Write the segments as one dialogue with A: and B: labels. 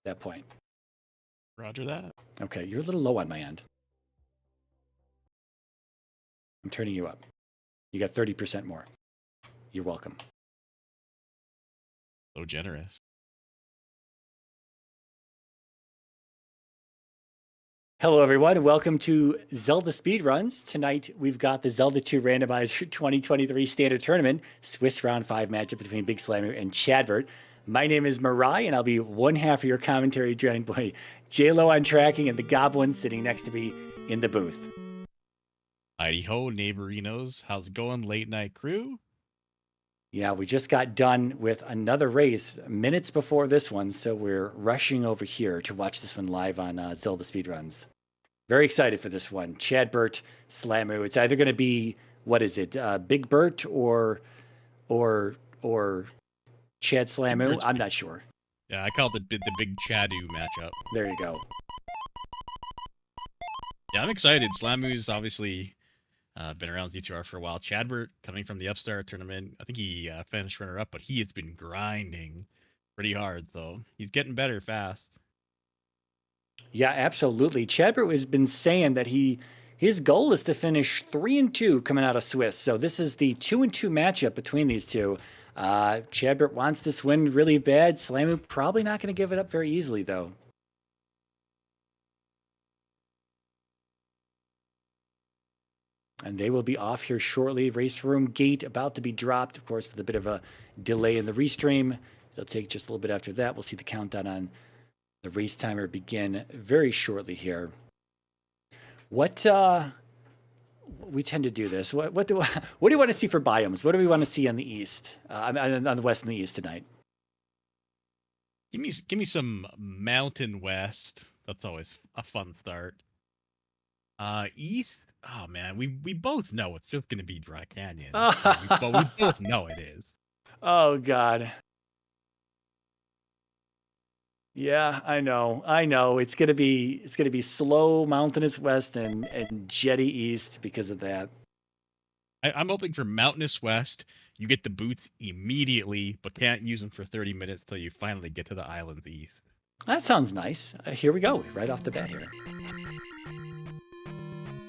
A: that point.
B: Roger that.
A: Okay, you're a little low on my end. I'm turning you up. You got 30% more. You're welcome.
B: So generous.
A: Hello, everyone. Welcome to Zelda Speedruns. Tonight, we've got the Zelda 2 Randomizer 2023 Standard Tournament, Swiss Round 5 matchup between Big Slammer and Chadbert. My name is Mirai, and I'll be one half of your commentary, joined by J-Lo on tracking and the Goblin sitting next to me in the booth.
B: Heidi ho, neighborinos. How's it going, late night crew?
A: Yeah, we just got done with another race minutes before this one, so we're rushing over here to watch this one live on Zelda Speedruns. Very excited for this one. Chadbert, Slamu. It's either going to be, what is it, Big Bert or Chad Slamu? I'm not sure.
B: Yeah, I call it the big Chadu matchup.
A: There you go.
B: Yeah, I'm excited. Slamu's obviously been around Z2R for a while. Chadbert, coming from the Upstart tournament, I think he finished runner-up, but he has been grinding pretty hard, so he's getting better fast.
A: Yeah, absolutely. Chadbert has been saying that his goal is to finish 3-2 coming out of Swiss. So this is the 2-2 matchup between these two. Chadbert wants this win really bad. Slamu probably not going to give it up very easily, though. And they will be off here shortly. Race room gate about to be dropped, of course, with a bit of a delay in the restream. It'll take just a little bit after that. We'll see the countdown on the race timer begin very shortly here. What we tend to do this. What do you want to see for biomes? What do we want to see on the east, on the west and the east tonight?
B: Give me some Mountain West. That's always a fun start. East. Oh man, we both know it's just gonna be Dry Canyon. But we both know it is.
A: Oh God. Yeah, I know. It's gonna be slow Mountainous West and jetty East because of that.
B: I'm hoping for Mountainous West. You get the boots immediately, but can't use them for 30 minutes till you finally get to the islands east.
A: That sounds nice. Here we go, right off the bat here.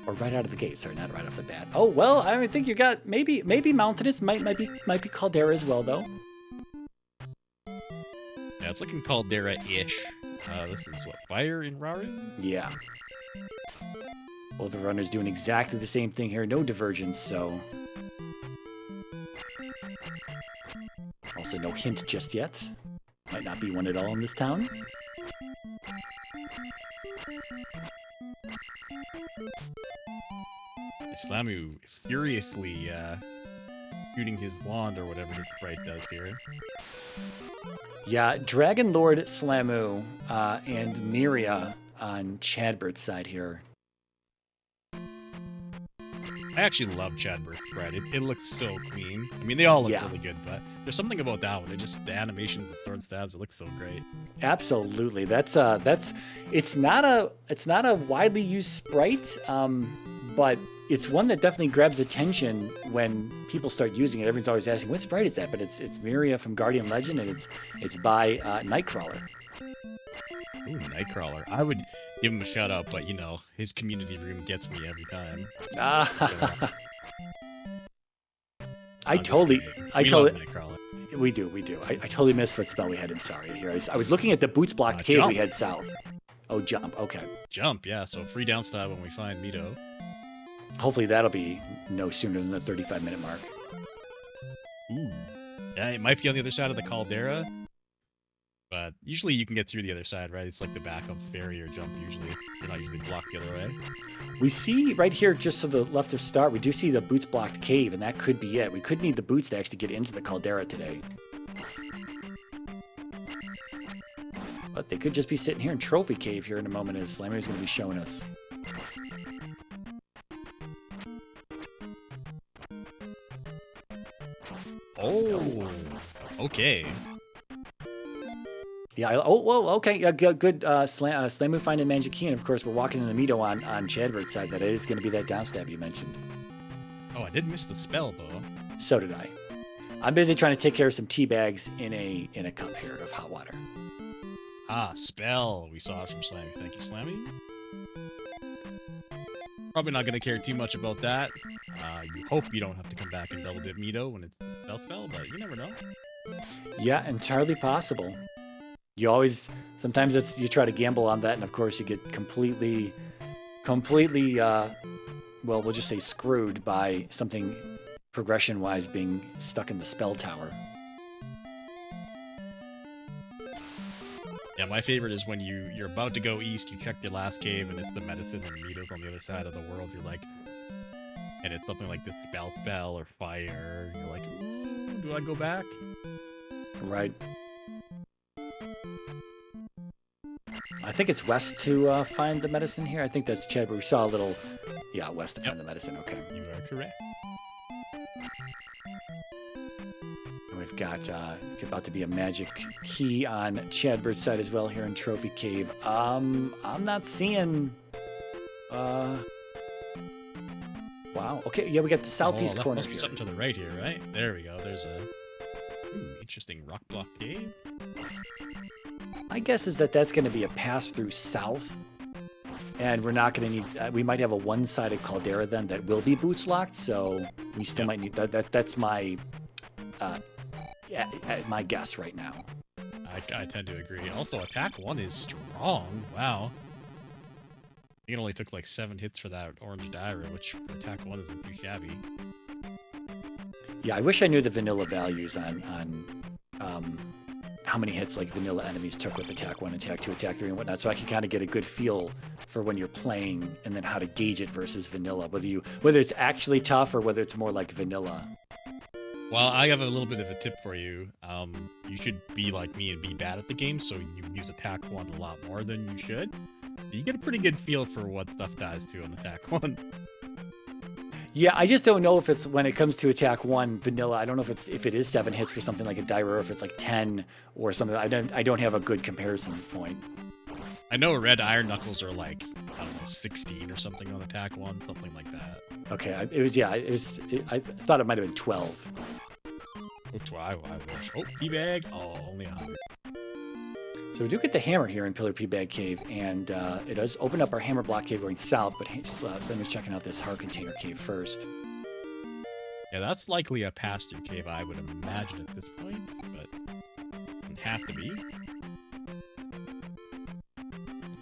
A: Or right out of the gate. Sorry, not right off the bat. Oh well, I think you got maybe Mountainous might be Caldera as well though.
B: Yeah, it's looking Caldera-ish. This is what, Fire in Raru?
A: Yeah. Both the runners doing exactly the same thing here. No divergence, so. Also no hint just yet. Might not be one at all in this town.
B: Slamu furiously shooting his wand or whatever his sprite does here.
A: Yeah, Dragon Lord Slamu and Miria on Chadbert's side here.
B: I actually love Chadbert's sprite. It looks so clean. I mean, they all look really good, but there's something about that one. It just, the animation with sword stabs, it looks so great.
A: Absolutely. That's it's not a widely used sprite, but it's one that definitely grabs attention when people start using it. Everyone's always asking, what sprite is that? But it's Miria from Guardian Legend, and it's by Nightcrawler.
B: Ooh, Nightcrawler. I would give him a shout out, but you know, his community room gets me every time.
A: I totally
B: Nightcrawler.
A: We do. I totally missed what spell we had in Sorry here. I was looking at the boots blocked cave
B: jump.
A: we had south. Oh, jump. Okay.
B: Jump, yeah. So free down stab when we find Mito.
A: Hopefully that'll be no sooner than the 35-minute mark.
B: Ooh. Yeah, it might be on the other side of the caldera. But usually you can get through the other side, right? It's like the backup ferry or jump usually. You're not usually blocked the other way.
A: We see right here, just to the left of start, we do see the boots blocked cave, and that could be it. We could need the boots to actually get into the caldera today. But they could just be sitting here in Trophy Cave here in a moment as Slammer's going to be showing us.
B: Oh, okay.
A: Yeah. Oh, whoa. Okay. Yeah. Good. Slamu finding Magic Key, and of course we're walking in the Mito on Chadbert's side. That is going to be that downstab you mentioned.
B: Oh, I did miss the spell though.
A: So did I. I'm busy trying to take care of some tea bags in a cup here of hot water.
B: Ah, spell. We saw it from Slammy. Thank you, Slammy. Probably not going to care too much about that. You hope you don't have to come back and double dip Mito when it's spell, but you never know.
A: Yeah, entirely possible. You always, sometimes it's, you try to gamble on that, and of course you get completely, well, we'll just say screwed by something progression-wise being stuck in the spell tower.
B: Yeah, my favorite is when you're about to go east, you check your last cave, and it's the medicine and Mito's on the other side of the world. You're like, and it's something like this spell or fire. And you're like, ooh, do I go back?
A: Right. I think it's west to find the medicine here. I think that's Chadbert. We saw a little, yeah, west to find the medicine. Okay.
B: You are correct.
A: And we've got about to be a magic key on Chadbert's side as well here in Trophy Cave. I'm not seeing. Wow. Okay. Yeah, we got the southeast corner.
B: Must be something to the right here, right? There we go. There's a interesting rock block cave.
A: My guess is that that's going to be a pass through south, and we're not going to need. We might have a one-sided caldera then that will be boots locked, so we still might need that. That's my my guess right now.
B: I tend to agree. Also, attack 1 is strong. Wow. I think it only took like 7 hits for that orange diarrhea, which for attack 1 isn't too shabby.
A: Yeah, I wish I knew the vanilla values on how many hits like vanilla enemies took with attack 1, attack 2, attack 3, and whatnot, so I can kind of get a good feel for when you're playing and then how to gauge it versus vanilla, whether it's actually tough or whether it's more like vanilla.
B: Well, I have a little bit of a tip for you. You should be like me and be bad at the game, so you use attack 1 a lot more than you should. You get a pretty good feel for what stuff does to on attack 1.
A: Yeah, I just don't know if it's when it comes to attack 1 vanilla. I don't know if it is 7 hits for something like a diarrhea, or if it's like 10 or something. I don't have a good comparison point.
B: I know red iron knuckles are like, I don't know, 16 or something on attack 1, something like that.
A: Okay, I thought it might have been 12.
B: Oh, I wish. Oh, teabag. Oh, only 100.
A: So we do get the hammer here in Pillar P Bag Cave, and it does open up our hammer block cave going south, but Slim checking out this heart container cave first.
B: Yeah, that's likely a pass-through cave, I would imagine at this point, but it doesn't have to be.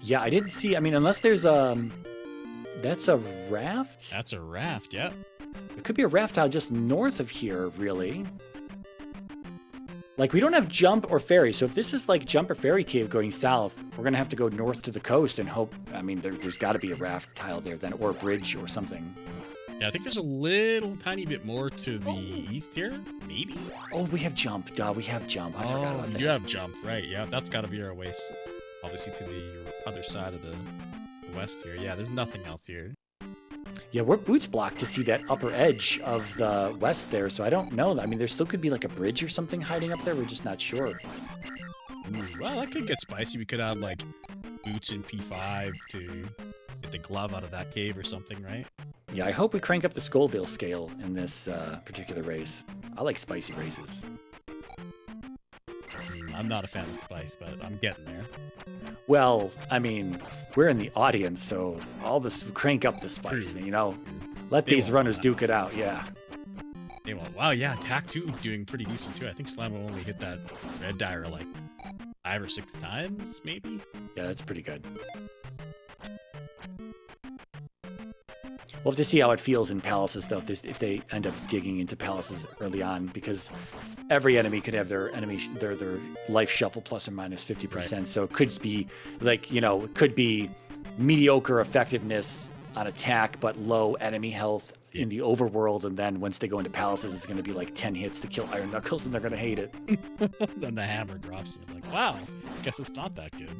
A: Yeah, I didn't see, I mean, unless there's that's a raft?
B: That's a raft, yeah.
A: It could be a raft tile just north of here, really. Like, we don't have jump or ferry, so if this is like jump or ferry cave going south, we're going to have to go north to the coast and hope, I mean, there's got to be a raft tile there then, or a bridge or something.
B: Yeah, I think there's a little tiny bit more to the east here, maybe?
A: Oh, we have jump, duh, we have jump. I forgot about that.
B: You have jump, right, yeah, that's got to be our way, obviously, to the other side of the west here. Yeah, there's nothing else here.
A: Yeah, we're boots blocked to see that upper edge of the west there, so I don't know. I mean, there still could be like a bridge or something hiding up there. We're just not sure.
B: Well, that could get spicy. We could add like boots in P5 to get the glove out of that cave or something, right?
A: Yeah, I hope we crank up the Scoville scale in this particular race. I like spicy races.
B: I'm not a fan of spice, but I'm getting there.
A: Well, I mean, we're in the audience, so all this crank up the spice, you know. Let these runners duke it out, yeah.
B: They won't. Wow, yeah, attack 2 doing pretty decent too. I think Slime will only hit that red diarrhea like 5 or 6 times, maybe?
A: Yeah, that's pretty good. We'll have to see how it feels in palaces, though, if they end up digging into palaces early on, because every enemy could have their life shuffle plus or minus 50%. Right. So it could be like, you know, it could be mediocre effectiveness on attack, but low enemy health in the overworld, and then once they go into palaces, it's going to be like 10 hits to kill Iron Knuckles, and they're going to hate it.
B: Then the hammer drops, and you're like, wow, guess it's not that good.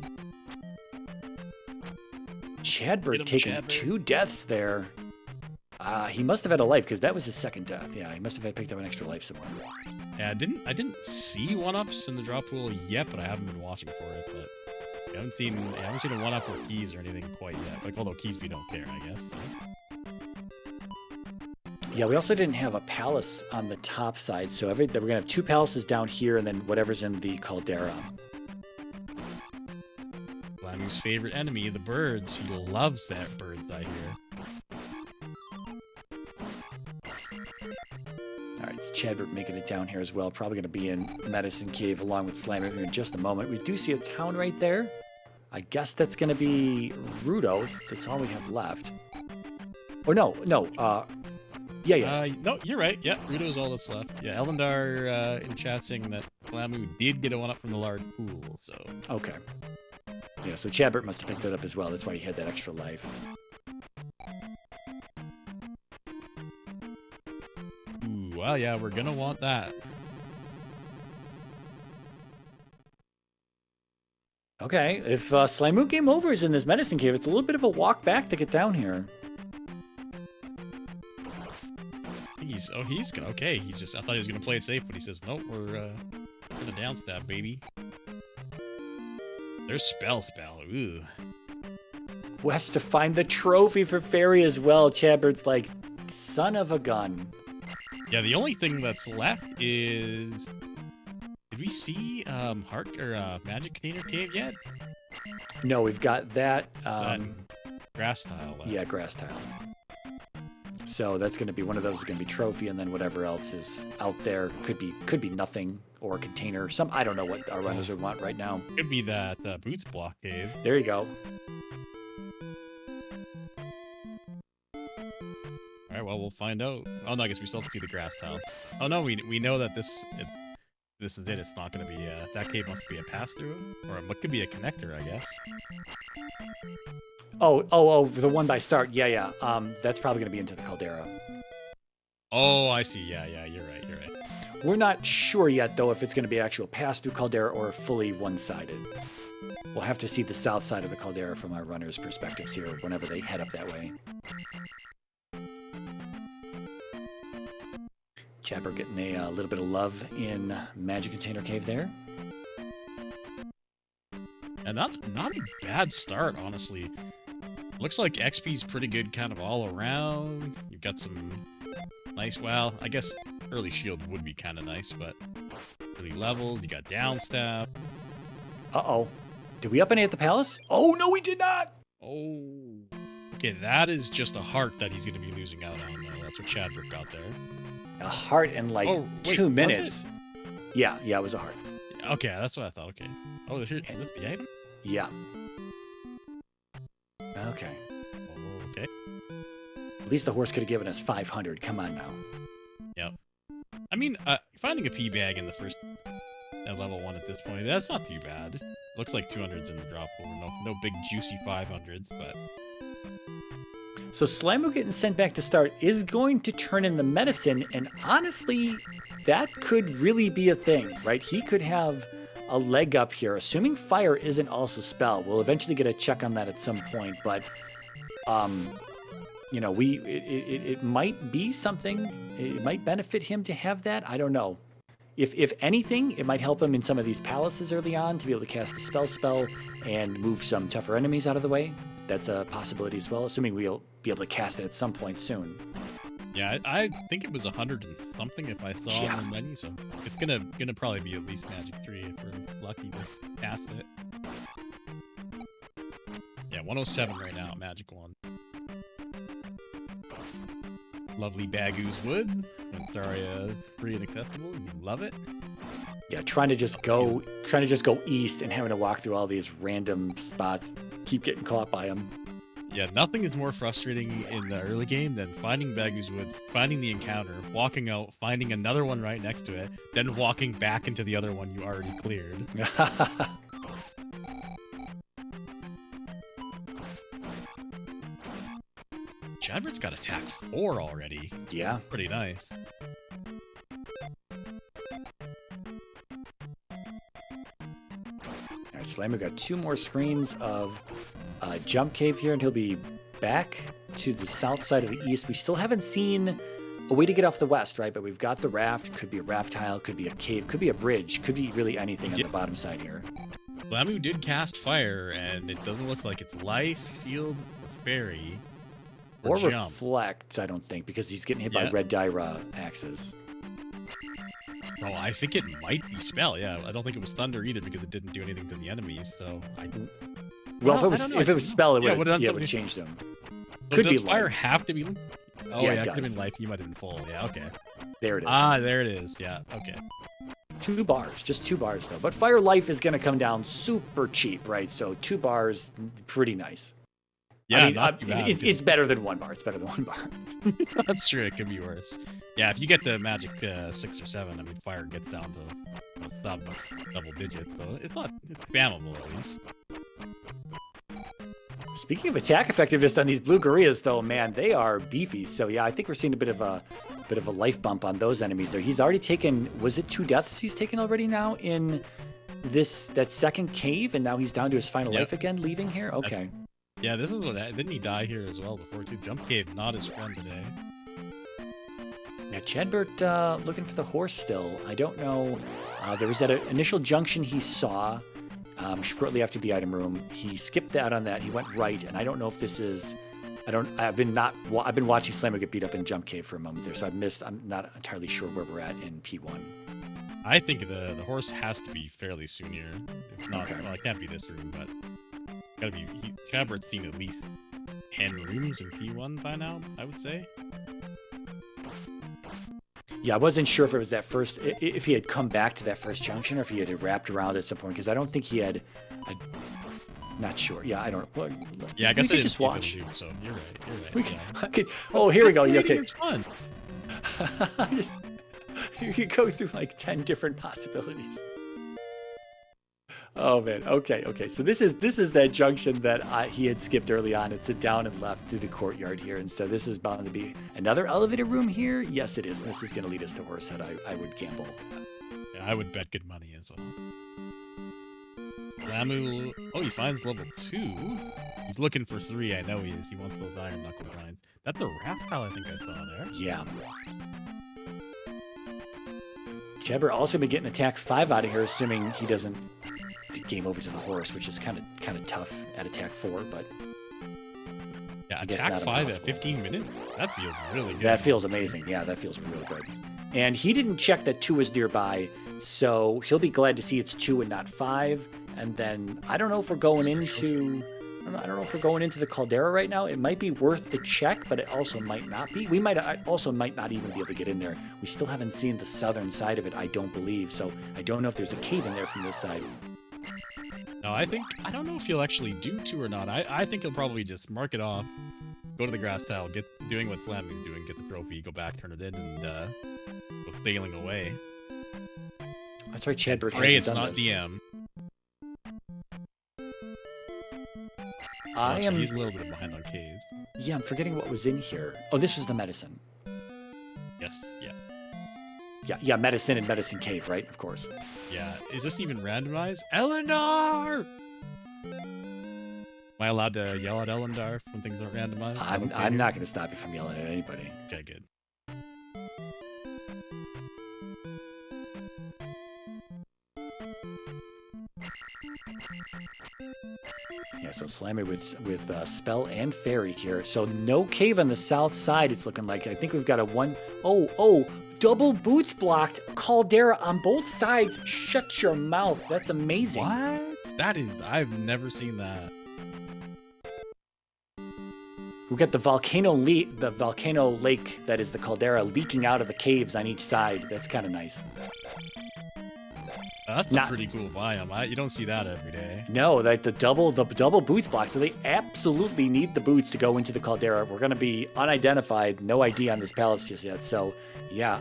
A: Chadbert taking 2 deaths there. He must have had a life, because that was his second death. Yeah, he must have had picked up an extra life somewhere.
B: Yeah, I didn't see 1-ups in the drop pool yet, but I haven't been watching for it. But I haven't seen a 1-up or keys or anything quite yet. Like, although keys we don't care, I guess.
A: Yeah, we also didn't have a palace on the top side, so we're gonna have 2 palaces down here, and then whatever's in the caldera.
B: Flamu's favorite enemy, the birds. He loves that birds, I hear.
A: All right, it's Chadbert making it down here as well. Probably going to be in Medicine Cave along with Slammer here in just a moment. We do see a town right there. I guess that's going to be Rudo. That's all we have left. Or no. Yeah.
B: No, you're right. Yeah, Rudo's all that's left. Yeah, Eldendar in chat saying that Flamu did get a one-up from the large pool, so...
A: Okay. Yeah, so Chadbert must have picked it up as well. That's why he had that extra life.
B: Ooh, well, yeah, we're gonna want that.
A: Okay, if Slimu Game Over is in this Medicine Cave, it's a little bit of a walk back to get down here.
B: He's gonna, okay, I thought he was gonna play it safe, but he says, nope, we're gonna downstab, baby. There's spell, ooh.
A: West to find the trophy for Fairy as well. Chadbert's like, son of a gun.
B: Yeah, the only thing that's left is... Did we see Magic Container Cave yet?
A: No, we've got that.
B: Grass tile left.
A: Yeah, grass tile. So that's going to be one of those is going to be trophy, and then whatever else is out there could be nothing or a container. I don't know what our runners would want right now.
B: Could be that boots block cave.
A: There you go.
B: All right, well we'll find out. Oh no, I guess we still have to do the grass tile. Oh no, we know that this is it. It's not going to be that cave must be a pass through, or it could be a connector, I guess.
A: Oh, the one by start. Yeah. That's probably going to be into the caldera.
B: Oh, I see. Yeah, you're right.
A: We're not sure yet, though, if it's going to be actual pass-through caldera or fully one-sided. We'll have to see the south side of the caldera from our runners' perspectives here whenever they head up that way. Chapper getting a little bit of love in Magic Container Cave there.
B: And not a bad start, honestly. Looks like XP's pretty good kind of all around. You've got some nice, well, I guess early shield would be kind of nice, but early levels, you got down stab.
A: Uh-oh. Did we up any at the palace? Oh, no, we did not!
B: Oh. Okay, that is just a heart that he's going to be losing out on, though. That's what Chadbert got there.
A: A heart in like 2 minutes. Yeah, it was a heart.
B: Okay, that's what I thought. Okay. Oh, is this the item?
A: Yeah. Okay.
B: Oh, okay.
A: At least the horse could have given us 500. Come on now.
B: Yep. I mean, finding a pea bag in the first at level 1 at this point, that's not too bad. Looks like 200's in the drop over. No big juicy 500s, but...
A: So Slimu getting sent back to start is going to turn in the medicine, and honestly, that could really be a thing, right? He could have a leg up here, assuming fire isn't also spell. We'll eventually get a check on that at some point, but you know, it might be something. It might benefit him to have that. I don't know. If anything, it might help him in some of these palaces early on to be able to cast the spell and move some tougher enemies out of the way. That's a possibility as well, assuming we'll be able to cast it at some point soon.
B: Yeah, I think it was 100 and something if I saw on the menu, so it's gonna probably be at least Magic 3 if we're lucky to cast it. Yeah, 107 right now at Magic 1. Lovely Bagoo's Wood. Antaria free and accessible. You love it.
A: Yeah, trying to just go east and having to walk through all these random spots. Keep getting caught by them.
B: Yeah, nothing is more frustrating in the early game than finding Bagoo's Wood, finding the encounter, walking out, finding another one right next to it, then walking back into the other one you already cleared. Chadbert's got attack 4 already.
A: Yeah.
B: Pretty nice.
A: Alright, Slimer got 2 more screens of Jump Cave here, and he'll be back to the south side of the east. We still haven't seen a way to get off the west, right? But we've got the raft. Could be a raft tile, could be a cave, could be a bridge, could be really anything on the bottom side here.
B: Flamu did cast fire, and it doesn't look like it's life, shield, or fairy.
A: Or reflect, I don't think, because he's getting hit by red Dyra axes.
B: Oh, I think it might be spell, yeah. I don't think it was thunder either because it didn't do anything to the enemies, so
A: Well,
B: I don't know.
A: if it was spell, it
B: Yeah,
A: would
B: would it
A: have
B: have
A: changed them.
B: So
A: Could be
B: does fire
A: life.
B: have to be? Oh
A: Yeah,
B: yeah,
A: it
B: it could have
A: does.
B: been life. You might have been full. Yeah, okay.
A: There it is.
B: Ah, there it is. Yeah, okay.
A: 2 bars, just 2 bars though. But fire life is going to come down super cheap, right? So 2 bars, pretty nice.
B: Yeah,
A: I mean,
B: not too bad.
A: it's better than 1 bar. It's better than 1 bar.
B: That's true. It could be worse. Yeah, if you get the magic 6 or 7, I mean, fire gets down to double digits, so it's spammable at least.
A: Speaking of attack effectiveness on these blue gorillas, though, man, they are beefy. So yeah, I think we're seeing a bit of a life bump on those enemies there. He's already taken, was it 2 deaths he's taken already now in that second cave, and now he's down to his final life again, leaving here? Okay.
B: Yeah, this is what didn't he die here as well before too? Jump cave, not his friend today.
A: Now Chadbert looking for the horse still. I don't know. There was that initial junction he saw shortly after the item room. He skipped out on that. He went right, and I don't know if this is. I've been watching Slammer get beat up in Jump Cave for a moment there, so I'm not entirely sure where we're at in P1.
B: I think the horse has to be fairly soon here. It's not.
A: Okay.
B: Well, it can't be this room, but gotta be. Chadbert's seen at least 10 rooms in P1 by now, I would say.
A: Yeah, I wasn't sure if it was that first, if he had come back to that first junction, or if he had wrapped around at some point, because I don't think he had. I'm not sure. Yeah, I don't. Well,
B: yeah, I guess I didn't
A: just watch.
B: Loop, so you're right. You're right.
A: We
B: yeah.
A: I could, oh, here we go. Yeah, okay.
B: It's fun.
A: You go through like 10 different possibilities. Oh man. Okay. So this is that junction that he had skipped early on. It's a down and left through the courtyard here, and so this is bound to be another elevator room here. Yes, it is. And this is going to lead us to Horsehead. I would gamble.
B: Yeah, I would bet good money as well. Lamu. Oh, he finds level 2. He's looking for 3. I know he is. He wants those iron knuckle grind. That's a raft pile I think I saw there.
A: Yeah. Chadbert also been getting attack 5 out of here, assuming he doesn't game over to the horse, which is kind of tough at attack 4, but
B: yeah,
A: I guess
B: attack
A: not
B: 5
A: impossible.
B: at 15 minutes. That feels really good.
A: That feels amazing. Yeah, that feels really good. And he didn't check that 2 is nearby, so he'll be glad to see it's 2 and not 5. And then I don't know if we're going into the caldera right now. It might be worth the check, but it also might not be. We might not even be able to get in there. We still haven't seen the southern side of it, I don't believe. So I don't know if there's a cave in there from this side.
B: No, I don't know if he'll actually do 2 or not. I think he'll probably just mark it off, go to the grass tile, doing what Slam is doing, get the trophy, go back, turn it in, and go sailing away.
A: That's right, Chadbert
B: Pray
A: hasn't
B: it's
A: done
B: not
A: this.
B: DM. He's a little bit behind on caves.
A: Yeah, I'm forgetting what was in here. Oh, this was the medicine.
B: Yes, yeah.
A: Yeah, medicine and medicine cave, right? Of course.
B: Yeah, is this even randomized? Elendar! Am I allowed to yell at Elendar when things aren't randomized?
A: I'm not going to stop you from yelling at anybody.
B: Okay, good.
A: Yeah, so Slammy with spell and fairy here. So no cave on the south side. It's looking like. I think we've got a one. Oh, double boots blocked. Caldera on both sides. Shut your mouth. That's amazing.
B: What? That is. I've never seen that.
A: We've got the volcano lake that is the caldera leaking out of the caves on each side. That's kind of nice.
B: That's a pretty cool biome. You don't see that every day.
A: No, like the double boots block. So they absolutely need the boots to go into the caldera. We're going to be unidentified, no ID on this palace just yet. So yeah,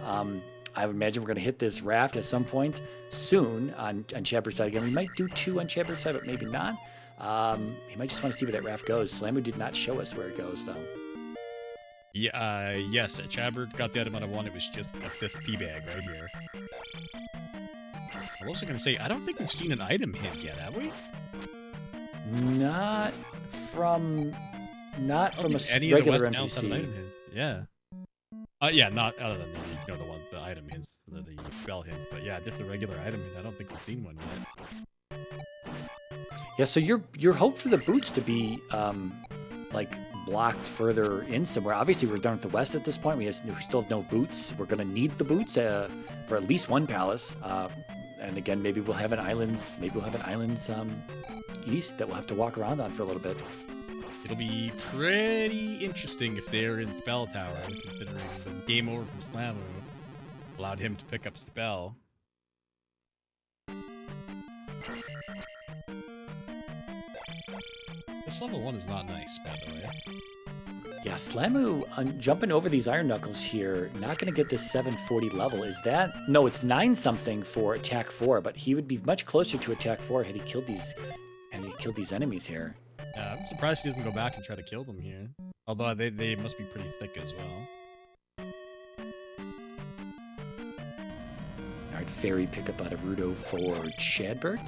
A: I would imagine we're going to hit this raft at some point soon on Chadbert's side again. We might do 2 on Chadbert's side, but maybe not. He might just want to see where that raft goes. Slamu did not show us where it goes though.
B: Yeah, yes, Chadbert got the item out of 1. It was just a 5th P bag right here. I'm also going to say, I don't think we've seen an item hint yet, have we?
A: Not from a
B: any
A: regular
B: of the West
A: NPC.
B: Item hint. Yeah. Yeah, not other than the item hints, the spell hints. But yeah, just a regular item hint. I don't think we've seen one yet.
A: Yeah, so your hope for the boots to be like blocked further in somewhere. Obviously, we're done with the west at this point. We still have no boots. We're going to need the boots for at least one palace. And again, maybe we'll have an islands east that we'll have to walk around on for a little bit.
B: It'll be pretty interesting if they're in Spell Tower, considering the game over from Slamu allowed him to pick up Spell. This level 1 is not nice, by the way.
A: Yeah, Slamu jumping over these Iron Knuckles here, not going to get this 740 level. Is that... No, it's 9 something for attack 4, but he would be much closer to attack 4 had he killed these enemies here.
B: Yeah, I'm surprised he doesn't go back and try to kill them here. Although they must be pretty thick as well.
A: Alright, Fairy pickup out of Rudo for Chadbert.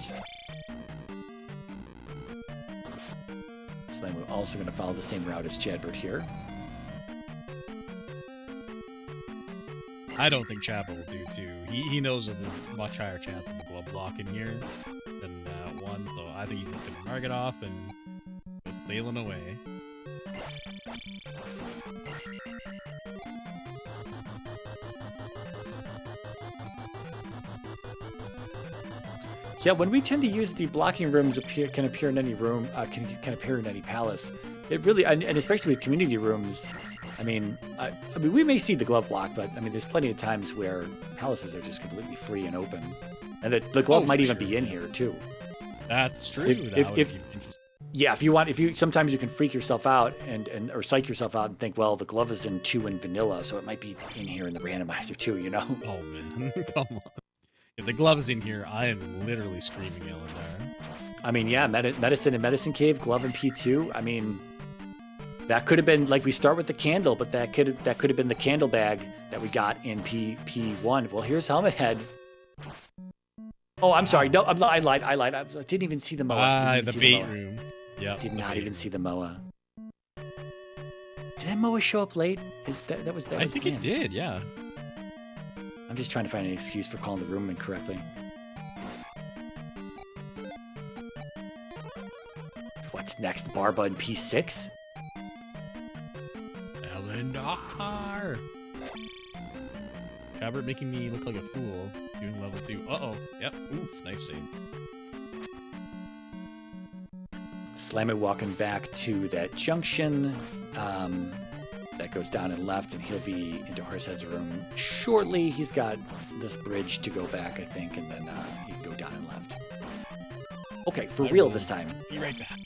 A: Slamu also going to follow the same route as Chadbert here.
B: I don't think Chadbert will do too. He knows there's a much higher chance of the glove block in here than 1, so I think he's just going to mark it off and go sailing away.
A: Yeah, when we tend to use the blocking rooms can appear in any room, can appear in any palace. It really, and especially with community rooms, I mean, we may see the glove block, but I mean, there's plenty of times where palaces are just completely free and open, and the glove might even be in here too.
B: That's true.
A: Yeah, sometimes you can freak yourself out or psych yourself out and think, well, the glove is in 2 in vanilla, so it might be in here in the randomizer too, you know?
B: Oh man, come on. If the glove is in here, I am literally screaming Elendar.
A: I mean, yeah, medicine and medicine cave, glove and P2. I mean, that could have been like we start with the candle, but that could have been the candle bag that we got in P1. Well, here's Helmet Head. Oh, I'm sorry. No, I lied. I didn't even see the MOA.
B: The bait room. Yeah.
A: Did not even see the MOA. Did that MOA show up late? I
B: think it did. Yeah.
A: I'm just trying to find an excuse for calling the room incorrectly. What's next? Barba in P6?
B: Elendar! Chadbert making me look like a fool. Doing level 2. Uh-oh. Yep. Oof. Nice save.
A: Slamu walking back to that junction. That goes down and left, and he'll be into Horsehead's room shortly. He's got this bridge to go back, I think, and then he can go down and left. Okay, for real this time.
B: Be right back.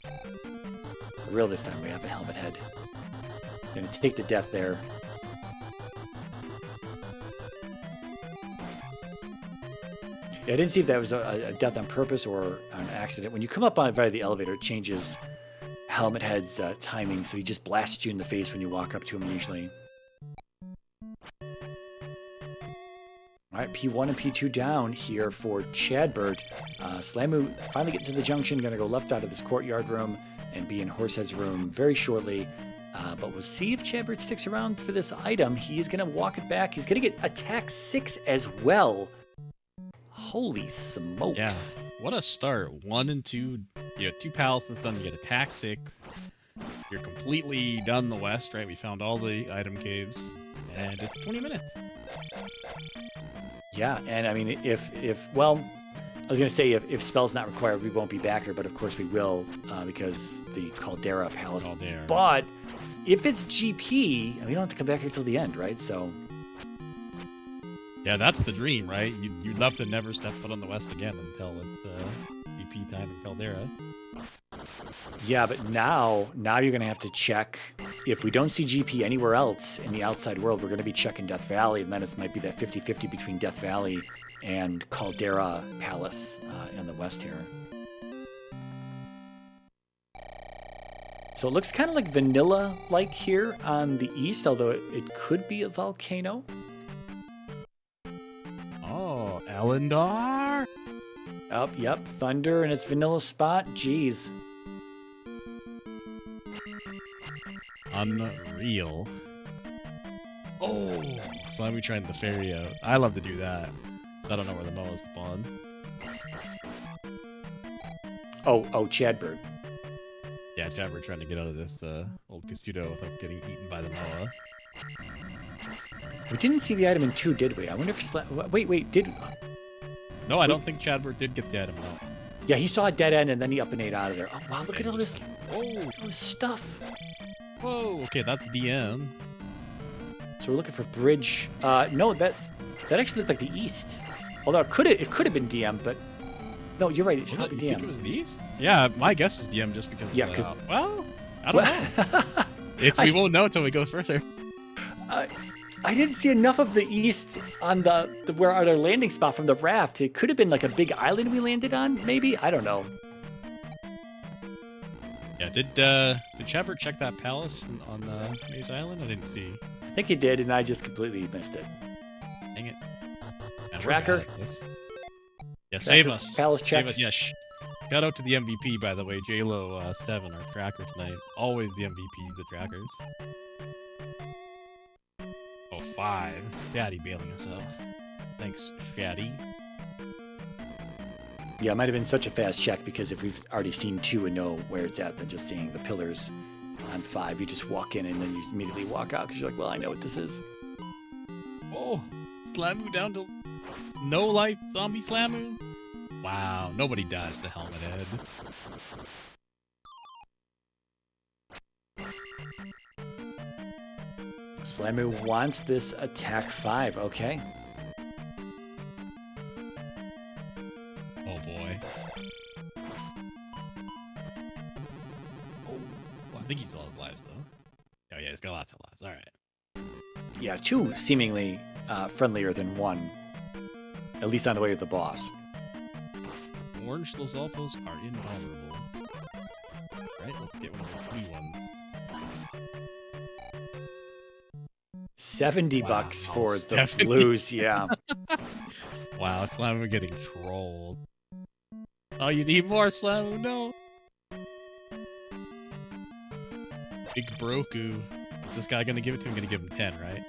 A: For real this time, we have a Helmet Head. Gonna take the death there. Yeah, I didn't see if that was a death on purpose or an accident. When you come up via the elevator, it changes Helmet Head's timing, so he just blasts you in the face when you walk up to him usually. Alright, P1 and P2 down here for Chadbert. Slamu finally getting to the junction, gonna go left out of this courtyard room and be in Horsehead's room very shortly. But we'll see if Chadbert sticks around for this item. He is gonna walk it back. He's gonna get attack 6 as well. Holy smokes.
B: Yeah, what a start. 1 and 2. You got 2 palaces done, you get attack 6. You're completely done the west, right? We found all the item caves. And it's 20 minutes.
A: Yeah, and I mean, well, I was going to say if spell's not required, we won't be back here, but of course we will, because the Caldera Palace. But if it's GP, we don't have to come back here till the end, right? So...
B: Yeah, that's the dream, right? You'd love to never step foot on the west again until it's GP time in Caldera.
A: Yeah, but now you're going to have to check. If we don't see GP anywhere else in the outside world, we're going to be checking Death Valley, and then it might be that 50-50 between Death Valley and Caldera Palace in the west here. So it looks kind of like vanilla-like here on the east, although it could be a volcano.
B: Oh, Elendar?
A: Oh, yep, thunder in its vanilla spot. Jeez.
B: Unreal. Oh, so let me try the ferry out. I love to do that. I don't know where the Moa's spawn.
A: Oh, Chadbert.
B: Yeah, Chadbert trying to get out of this old Casuto without getting eaten by the Moa.
A: We didn't see the item in 2, did we? I wonder if... Wait, did we?
B: No, I don't think Chadbert did get the item, no.
A: Yeah, he saw a dead end and then he up and ate out of there. Oh wow, look
B: Okay,
A: at all this,
B: Oh,
A: all this stuff.
B: whoa. Okay, that's DM.
A: So we're looking for bridge. No, that actually looked like the east. Although it could have been DM, but no, you're right. It should
B: Was
A: not
B: it,
A: be
B: you think it
A: DM.
B: was these? Yeah, my guess is DM just because.
A: Yeah,
B: of
A: 'cause-
B: well, I don't know. We won't know until we go further.
A: I didn't see enough of the east on the where our landing spot from the raft. It could have been like a big island we landed on, maybe. I don't know.
B: Yeah, did Chadbert check that palace on Maze Island? I didn't see.
A: I think he did, and I just completely missed it.
B: Dang it. Man, we're
A: Tracker.
B: bad at this. Yeah, save
A: Tracker,
B: us.
A: palace
B: Save
A: check.
B: us. Yeah, shout out to the MVP, by the way, JLo 7, our tracker tonight. Always the MVP, the trackers. Oh, 5. Fatty bailing us out. Thanks, Fatty.
A: Yeah, it might have been such a fast check because if we've already seen 2 and know where it's at, than just seeing the pillars on 5, you just walk in and then you immediately walk out because you're like, well, I know what this is.
B: Oh, Flamu down to no life zombie Flamu. Wow, nobody dodged the helmet head.
A: Slamu wants this attack 5. Okay.
B: Oh boy. Oh, well, I think he still has lives though. Oh yeah, he's got lots of lives. All right.
A: Yeah, 2 seemingly friendlier than 1, at least on the way to the boss.
B: Orange Lozalfos are invulnerable. Right, let's get one of the blue ones.
A: 70
B: Wow,
A: bucks for the
B: 70.
A: blues, yeah.
B: Wow, Slamu getting trolled. Oh, you need more, Slamu? No. Big Broku. Is this guy gonna give it to him? Gonna give him 10, right?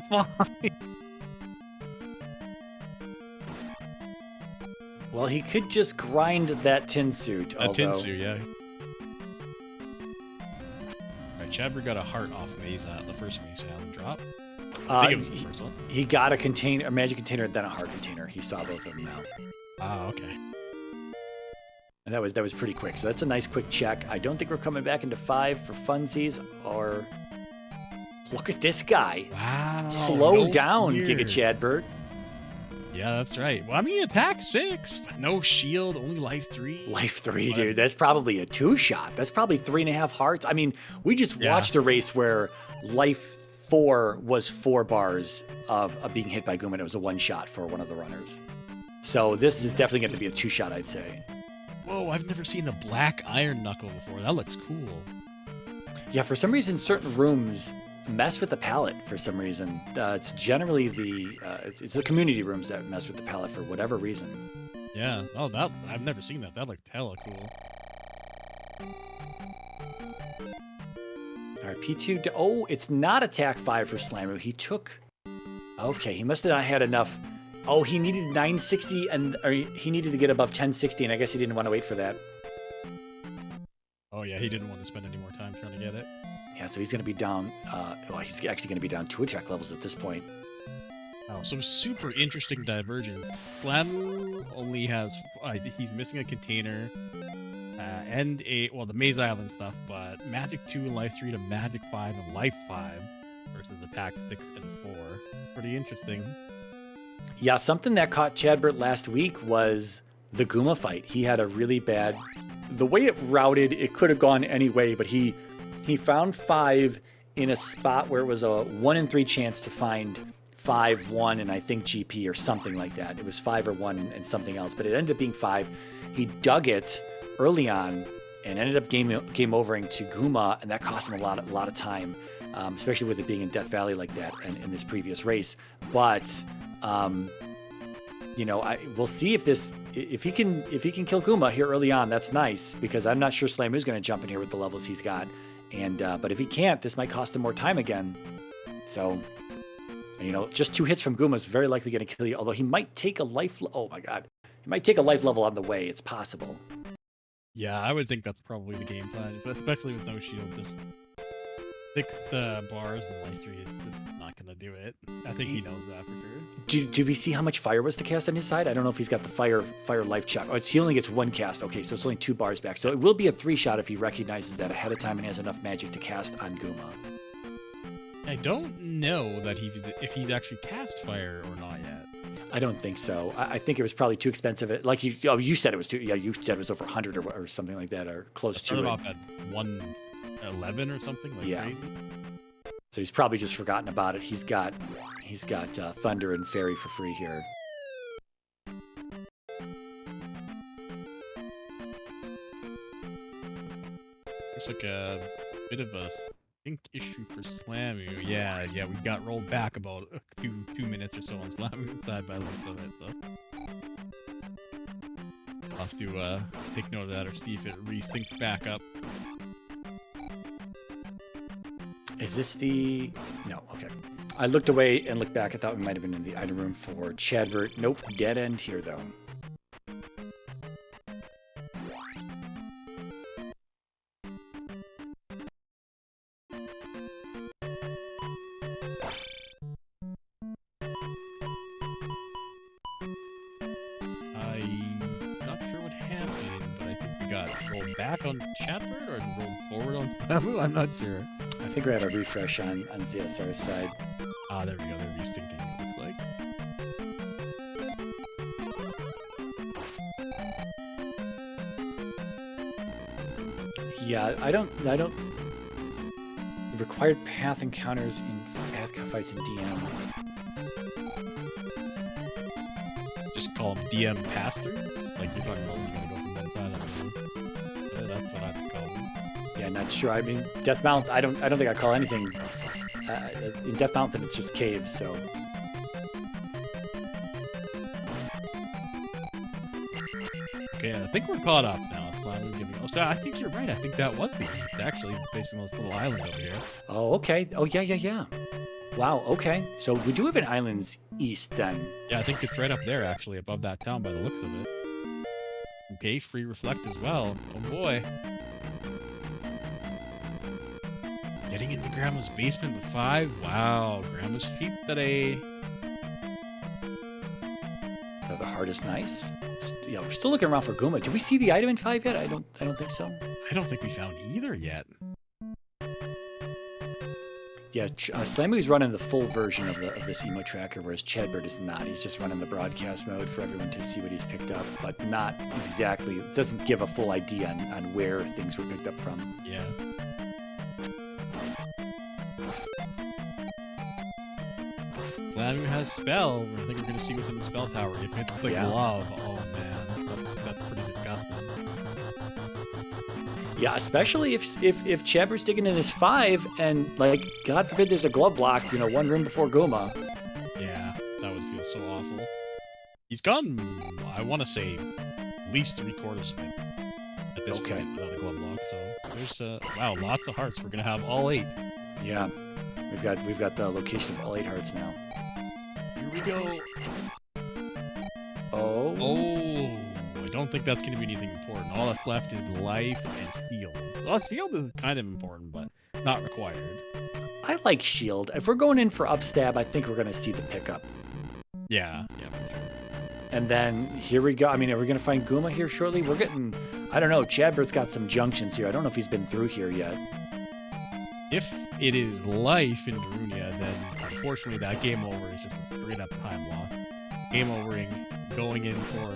B: Fine.
A: Well, he could just grind that tin suit.
B: A Tinsu, yeah. Alright, Chadbert got a heart off the first Maze Island drop. I think it was the first one.
A: He got a magic container, then a heart container. He saw both of them now.
B: Ah, okay.
A: And that was pretty quick. So that's a nice quick check. I don't think we're coming back into 5 for funsies or... Look at this guy.
B: Wow.
A: Slow
B: no
A: down,
B: fear.
A: Giga Chadbert.
B: Yeah, that's right. Well, I mean, attack 6, but no shield, only life 3.
A: Life 3,
B: Whatever.
A: dude. That's probably a 2-shot. That's probably 3.5 hearts. I mean, we just
B: Yeah.
A: watched a race where life 4 was 4 bars of being hit by Goom, and it was a 1-shot for one of the runners. So this is definitely going to be a 2-shot, I'd say.
B: Whoa, I've never seen the black iron knuckle before. That looks cool.
A: Yeah, for some reason, certain rooms mess with the palette for some reason. It's generally it's the community rooms that mess with the palette for whatever reason.
B: Yeah. Oh, that I've never seen that. That looked hella cool.
A: All right, P2. Oh, it's not attack 5 for Slamu. He took... Okay, he must have not had enough. Oh, he needed 960, or he needed to get above 1060, and I guess he didn't want to wait for that.
B: Oh yeah, he didn't want to spend any more time trying to get it.
A: Yeah, so he's going to be down... well, he's actually going to be down 2 attack levels at this point.
B: Oh, some super interesting divergence. Flamu only has... he's missing a container. And the Maze Island stuff, but Magic 2 and Life 3 to Magic 5 and Life 5 versus Attack 6 and 4. Pretty interesting.
A: Yeah, something that caught Chadbert last week was the Guma fight. He had a really bad... The way it routed, it could have gone any way, but he found 5 in a spot where it was a 1 in 3 chance to find 5, 1, and I think GP or something like that. It was 5 or 1 and something else, but it ended up being 5. He dug it early on and ended up game overing to Guma, and that cost him a lot of time, especially with it being in Death Valley like that and in this previous race. But we'll see if he can kill Guma here early on. That's nice, because I'm not sure Slamu's going to jump in here with the levels he's got, and but if he can't, this might cost him more time again. So just 2 hits from Guma is very likely going to kill you. Although he might take a life. Oh my God, he might take a life level on the way. It's possible.
B: Yeah, I would think that's probably the game plan, especially with no shield. 6 bars and life 3 is not gonna do it. I think he knows that for sure.
A: Do we see how much fire was to cast on his side? I don't know if he's got the fire life check. Oh, he only gets 1 cast. Okay, so it's only 2 bars back. So it will be a 3-shot if he recognizes that ahead of time and has enough magic to cast on Guma.
B: I don't know that if he's actually cast fire or not yet.
A: I don't think so. I think it was probably too expensive. Like you said it was too. Yeah, you said it was over 100 or something like that, or close to it.
B: Started off at 111 or something like
A: yeah.
B: crazy.
A: So he's probably just forgotten about it. He's got Thunder and Fairy for free here.
B: Looks like a bit of a sync issue for Slamu. Yeah, we got rolled back about 2 minutes or so on Slamu's side by the looks of it. So I'll have to take note of that or see if it resyncs back up.
A: Is this the... No, okay. I looked away and looked back. I thought we might have been in the item room for Chadbert. Nope, dead end here, though.
B: I'm not sure what happened, but I think we got rolled back on Chadbert or rolled forward on Slamu. I'm not sure.
A: I think we have a refresh on ZSR's side.
B: Ah, there we go. They're resyncing, it looks like.
A: Yeah, I don't required path encounters in path fights in DM.
B: Just call them DM pass-through? Like you're talking about you're gonna go from one side to the other. That's what I'd call them.
A: Yeah, not sure. I mean, Death Mount. I don't think I call anything in Death Mountain. It's just caves. So
B: Okay, I think we're caught up now. So I think you're right. I think that was the east, actually, based on this little island over here.
A: oh, okay. Oh, yeah. Wow. Okay. So we do have an islands east then.
B: Yeah, I think it's right up there, actually, above that town by the looks of it. Okay, free reflect as well. Oh boy. Getting into Grandma's basement with 5. Wow, Grandma's cheap today.
A: The heart is nice. Yeah, we're still looking around for Guma. Did we see the item in 5 yet? I don't think so.
B: I don't think we found either yet.
A: Yeah, Slamu's running the full version of this emo tracker, whereas Chadbert is not. He's just running the broadcast mode for everyone to see what he's picked up, but not exactly. It doesn't give a full idea on where things were picked up from.
B: Yeah. Slamu has spell. I think we're gonna see what's in the spell tower. If it's the glove, oh man, that's pretty disgusting.
A: Yeah, especially if Chadbert's digging in his 5 and, like, God forbid there's a glove block, one room before Guma.
B: Yeah, that would feel so awful. He's gone, I want to say, at least 3/4 of it at this point without a glove block. So there's wow, lots of hearts. We're gonna have all 8.
A: Yeah, we've got the location of all 8 hearts now.
B: Here we go.
A: Oh.
B: I don't think that's going to be anything important. All that's left is life and shield. Well, shield is kind of important, but not required.
A: I like shield. If we're going in for upstab, I think we're going to see the pickup.
B: Yeah, for sure.
A: And then here we go. I mean, are we going to find Guma here shortly? We're getting, I don't know, Chadbert's got some junctions here. I don't know if he's been through here yet.
B: If it is life in Darunia, then unfortunately that game over is just a straight up time loss. Game overing, going in for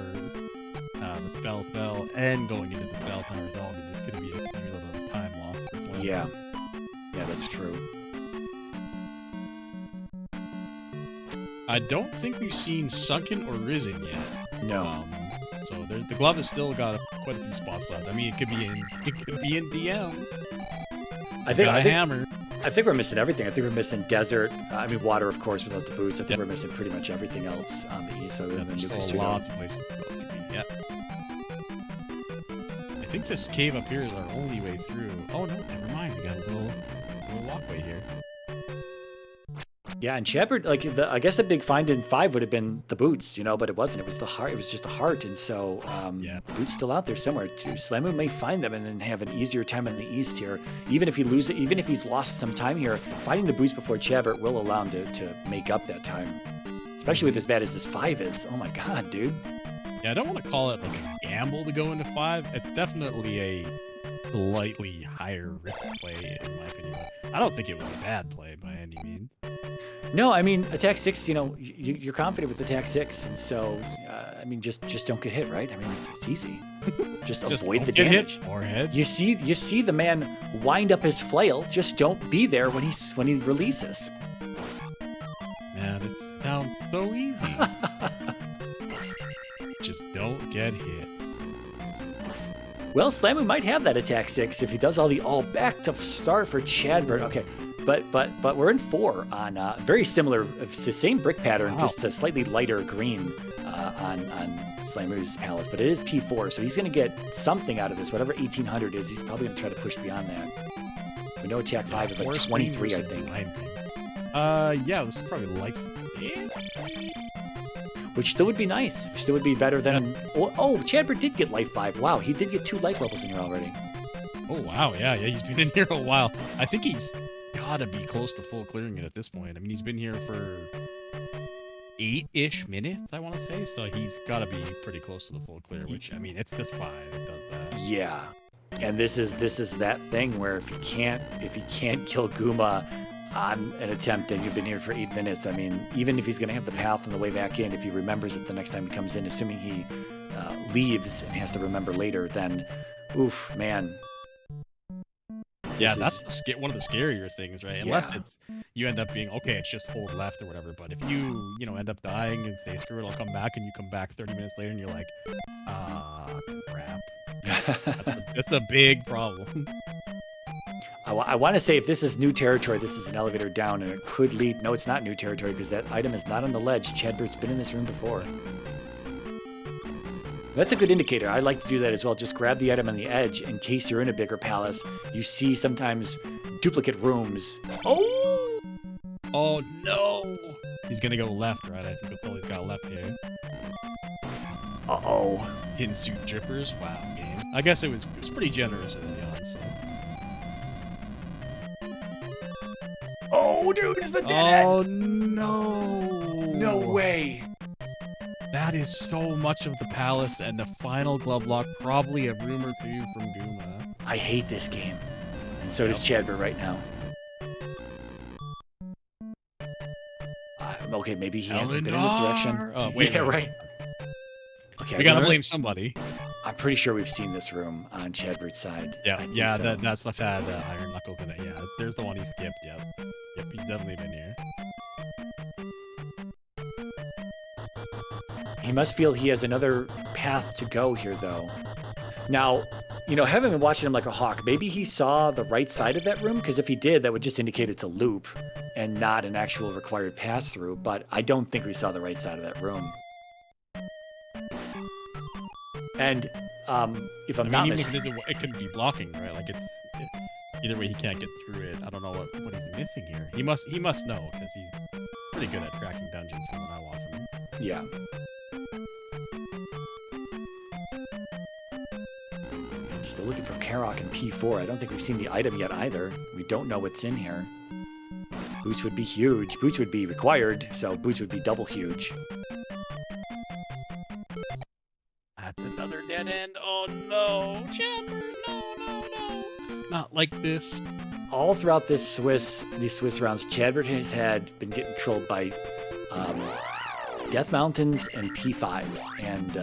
B: the spell and going into the spell tower is all just going to be a cumulative time loss.
A: Yeah, that's true.
B: I don't think we've seen Sunken or Risen yet.
A: No.
B: So the glove has still got quite a few spots left. I mean, it could be in DM.
A: I think
B: hammer.
A: I think we're missing everything. I think we're missing desert. I mean, water, of course, without the boots. I think we're missing pretty much everything else on the east other than
B: there's still a lot of places to go. Yeah. I think this cave up here is our only way through. Oh no, never mind. We got a little walkway here.
A: Yeah, and Chadbert, like I guess the big find in 5 would have been the boots, but it wasn't. It was the heart. It was just the heart, and so
B: Yeah.
A: boots still out there somewhere. Too. Slamu may find them and then have an easier time in the east here. Even if he loses, even if he's lost some time here, finding the boots before Chadbert will allow him to make up that time. Especially with as bad as this 5 is. Oh my god, dude.
B: Yeah, I don't want to call it like a gamble to go into 5. It's definitely a slightly higher risk play, in my opinion. I don't think it was a bad play by any means.
A: No, I mean attack 6. You're confident with attack 6, and so I mean just don't get hit, right? I mean it's easy. Just avoid the damage.
B: Forehead.
A: You see the man wind up his flail. Just don't be there when he releases.
B: Man, it sounds so easy. Just don't get hit.
A: Well, Slamu might have that attack 6 if he does all back to start for Chadbert. Okay, but we're in 4 on very similar, it's the same brick pattern, just a slightly lighter green on Slamu's palace. But it is P4, so he's going to get something out of this. Whatever 1800 is, he's probably going to try to push beyond that. We know attack 5 is like 23, I think.
B: Yeah, this is probably like.
A: Which still would be nice. Still would be better than. Oh, Chadbert did get life 5. Wow, he did get 2 life levels in here already.
B: Oh wow, yeah, he's been in here a while. I think he's gotta be close to full clearing it at this point. I mean, he's been here for 8-ish minutes, I want to say, so he's gotta be pretty close to the full clear. Which I mean, it's just fine. It does that.
A: Yeah, and this is that thing where if he can't kill Guma on an attempt and you've been here for 8 minutes, I mean, even if he's going to have the path on the way back in, if he remembers it the next time he comes in, assuming he leaves and has to remember later, then, oof, man.
B: Yeah, that's one of the scarier things, right? Unless
A: Yeah.
B: you end up being, okay, it's just hold left or whatever, but if you end up dying and say, screw it, I'll come back, and you come back 30 minutes later and you're like, crap. That's a big problem.
A: I want to say if this is new territory, this is an elevator down, and it could lead. No, it's not new territory because that item is not on the ledge. Chadbert's been in this room before. That's a good indicator. I like to do that as well. Just grab the item on the edge in case you're in a bigger palace. You see sometimes duplicate rooms. Oh!
B: Oh no! He's gonna go left, right? I think that's all he's got left here.
A: Uh-oh.
B: Hidden suit drippers? Wow, game. I guess it was pretty generous, to be honest.
A: Oh, dude, it's the dead
B: Oh
A: end.
B: no!
A: No way.
B: That is so much of the palace, and the final glove lock, probably a room or two from Guma.
A: I hate this game. And so does Chadbert right now. Okay, maybe he hasn't been in this direction.
B: Oh, wait,
A: yeah,
B: no.
A: right. Okay,
B: We gotta blame somebody.
A: I'm pretty sure we've seen this room on Chadbert's side.
B: Yeah,
A: I think
B: yeah,
A: so.
B: that's the had iron knuckles in it. Yeah, there's the one he skipped. Yep, he's definitely been here.
A: He must feel he has another path to go here, though. Now, having been watching him like a hawk, maybe he saw the right side of that room, because if he did, that would just indicate it's a loop and not an actual required pass-through, but I don't think we saw the right side of that room. And if I'm not mistaken...
B: It could be blocking, right? Like, either way he can't get through it. I don't know what he's missing here. He must know, because he's pretty good at tracking dungeons from when I watch him.
A: Yeah. I'm still looking for Karok and P4. I don't think we've seen the item yet either. We don't know what's in here. Boots would be huge. Boots would be required, so boots would be double huge.
B: That's another dead end. Oh no, Chadbert, no. Not like this.
A: All throughout these Swiss rounds, Chadbert has had been getting trolled by Death Mountains and P5s, and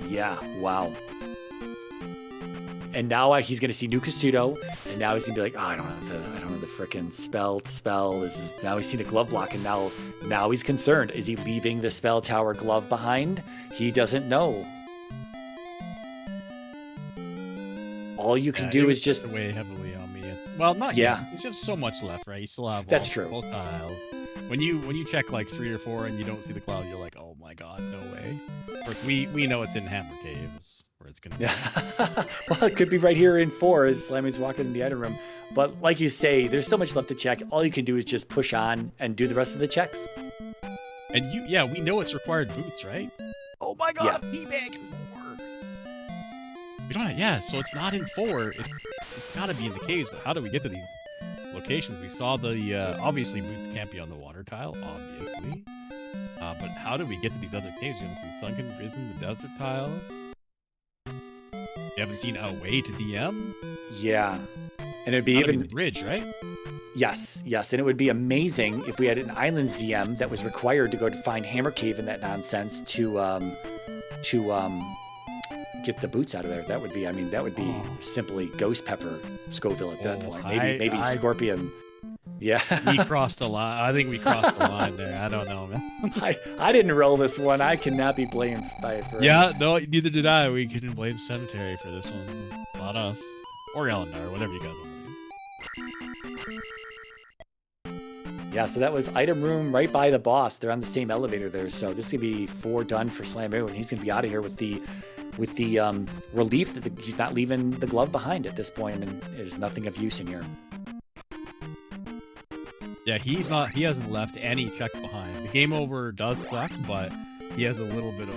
A: yeah, wow. And now he's gonna see New Kasuto, and now he's gonna be like, oh, I don't know the frickin' spell. Now he's seen a glove block, and now he's concerned. Is he leaving the spell tower glove behind? He doesn't know. All you can do is just
B: weigh heavily on me. Well, not
A: yeah.
B: He's just so much left, right? You still have
A: that's true.
B: Both tiles. When you check like 3 or 4 and you don't see the cloud, you're like, oh my god, no way. Of course, we know it's in Hammer Caves where it's gonna
A: Well, it could be right here in 4 as Slammy's walking in the item room. But like you say, there's so much left to check. All you can do is just push on and do the rest of the checks.
B: And yeah, we know it's required boots, right? Oh my god, teabag in 4. We don't. Yeah, so it's not in 4. It's got to be in the caves. But how do we get to these locations? We saw the obviously boots can't be on the water tile, obviously. But how do we get to these other caves? You haven't seen Sunken Prison, the desert tile. You haven't seen A Way to DM?
A: Yeah. And it'd be
B: Gotta
A: even
B: be the bridge, right?
A: Yes, and it would be amazing if we had an Islands DM that was required to go to find Hammer Cave and that nonsense to get the boots out of there. That would be, simply Ghost Pepper Scoville at that point. Maybe Scorpion. Yeah.
B: We crossed the line. I think we crossed the line there. I don't know, man.
A: I didn't roll this one. I cannot be blamed by it for
B: Yeah, no, neither did I. We couldn't blame Cemetery for this one. A lot of, or Elendar, whatever you guys want to do.
A: Yeah, so that was item room right by the boss. They're on the same elevator there, so this is gonna be 4 done for Slamu, and he's gonna be out of here with the relief that he's not leaving the glove behind at this point, and there's nothing of use in here.
B: Yeah, he hasn't left any check behind. The game over does suck, but he has a little bit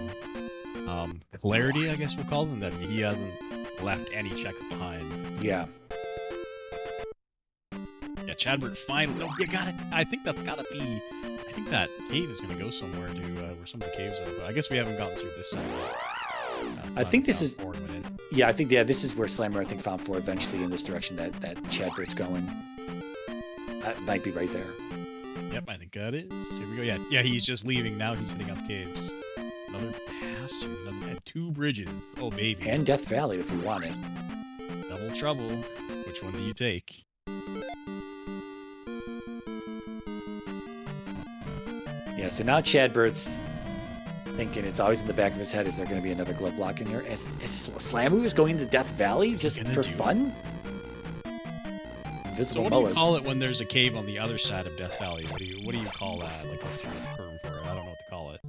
B: of clarity, I guess we'll call them, that he hasn't left any checks behind.
A: Yeah.
B: Yeah, Chadbert finally. No, you got it. I think that's gotta be. I think that cave is gonna go somewhere to where some of the caves are. But I guess we haven't gotten through this side yet.
A: I think this is. Yeah, I think this is where Slammer found 4 eventually in this direction that Chadbert's going. That might be right there.
B: Yep, I think that is. Here we go. Yeah, he's just leaving now. He's hitting up caves. Another pass and 2 bridges. Oh baby.
A: And Death Valley if we want it.
B: Double trouble. Which one do you take?
A: Yeah, so now Chadbert's thinking, it's always in the back of his head, is there going to be another glove block in here? Is Slamu going to Death Valley just for fun?
B: So what do you call it when there's a cave on the other side of Death Valley? What do you call that? Like, what's your term for it? I don't know what to call it.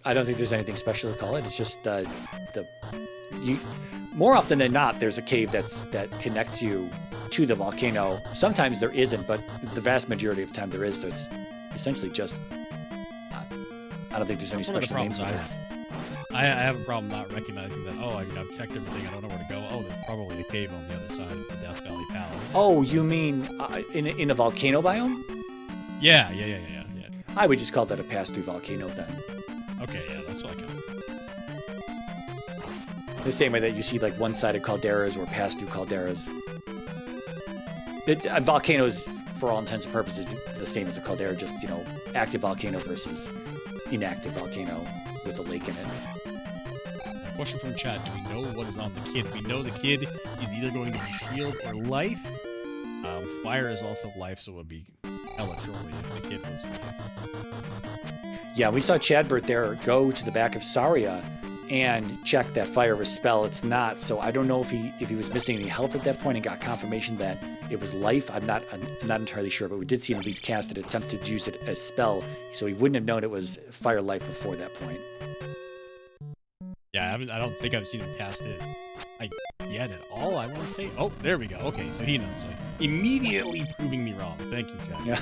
A: I don't think there's anything special to call it. It's just more often than not, there's a cave that connects you to the volcano. Sometimes there isn't, but the vast majority of the time there is. So it's essentially just. I don't think there's any special names on it.
B: I have a problem not recognizing that. Oh, I've checked everything. I don't know where to go. Oh, there's probably a cave on the other side of the Death Valley Palace.
A: Oh, you mean in a volcano biome?
B: Yeah.
A: I would just call that a pass-through volcano then.
B: Okay, yeah, that's what I kind of.
A: The same way that you see like one-sided calderas or pass-through calderas. Volcanoes, for all intents and purposes, the same as a caldera, just active volcano versus inactive volcano with a lake in it.
B: Question from chat: do we know what is on the kid? We know the kid is either going to be shield or life. Fire is also life, so it would be hella trolly if the kid was.
A: Yeah, we saw Chadbert there go to the back of Saria and check that fire was spell. It's not, so I don't know if he was missing any health at that point and got confirmation that it was life. I'm not entirely sure, but we did see him at least cast it, attempted to use it as spell, so he wouldn't have known it was fire life before that point.
B: Yeah, I don't think I've seen him cast it yet at all, I want to say. Oh, there we go. Okay, so he knows. Like, immediately proving me wrong. Thank you, Chad.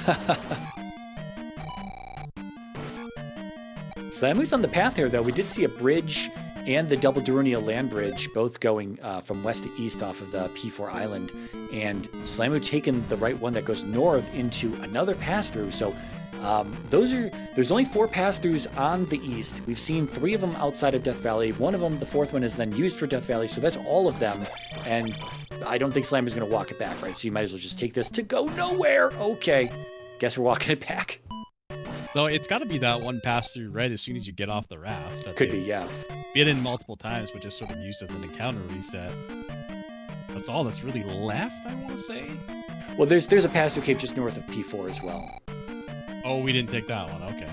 A: Slamu's on the path here, though. We did see a bridge and the Double Darunia land bridge, both going from west to east off of the P4 island. And Slamu taking the right one that goes north into another pass-through. So there's only 4 pass-throughs on the east. We've seen 3 of them outside of Death Valley. One of them, the 4th one, is then used for Death Valley. So that's all of them. And I don't think Slamu's going to walk it back, right? So you might as well just take this to go nowhere. Okay. Guess we're walking it back.
B: So it's got to be that one pass-through right as soon as you get off the raft. That
A: Could be, yeah.
B: Been in multiple times, but just sort of used as an encounter reset. That's all that's really left, I want to say.
A: Well, there's a pass-through cave just north of P4 as well.
B: Oh, we didn't take that one. Okay.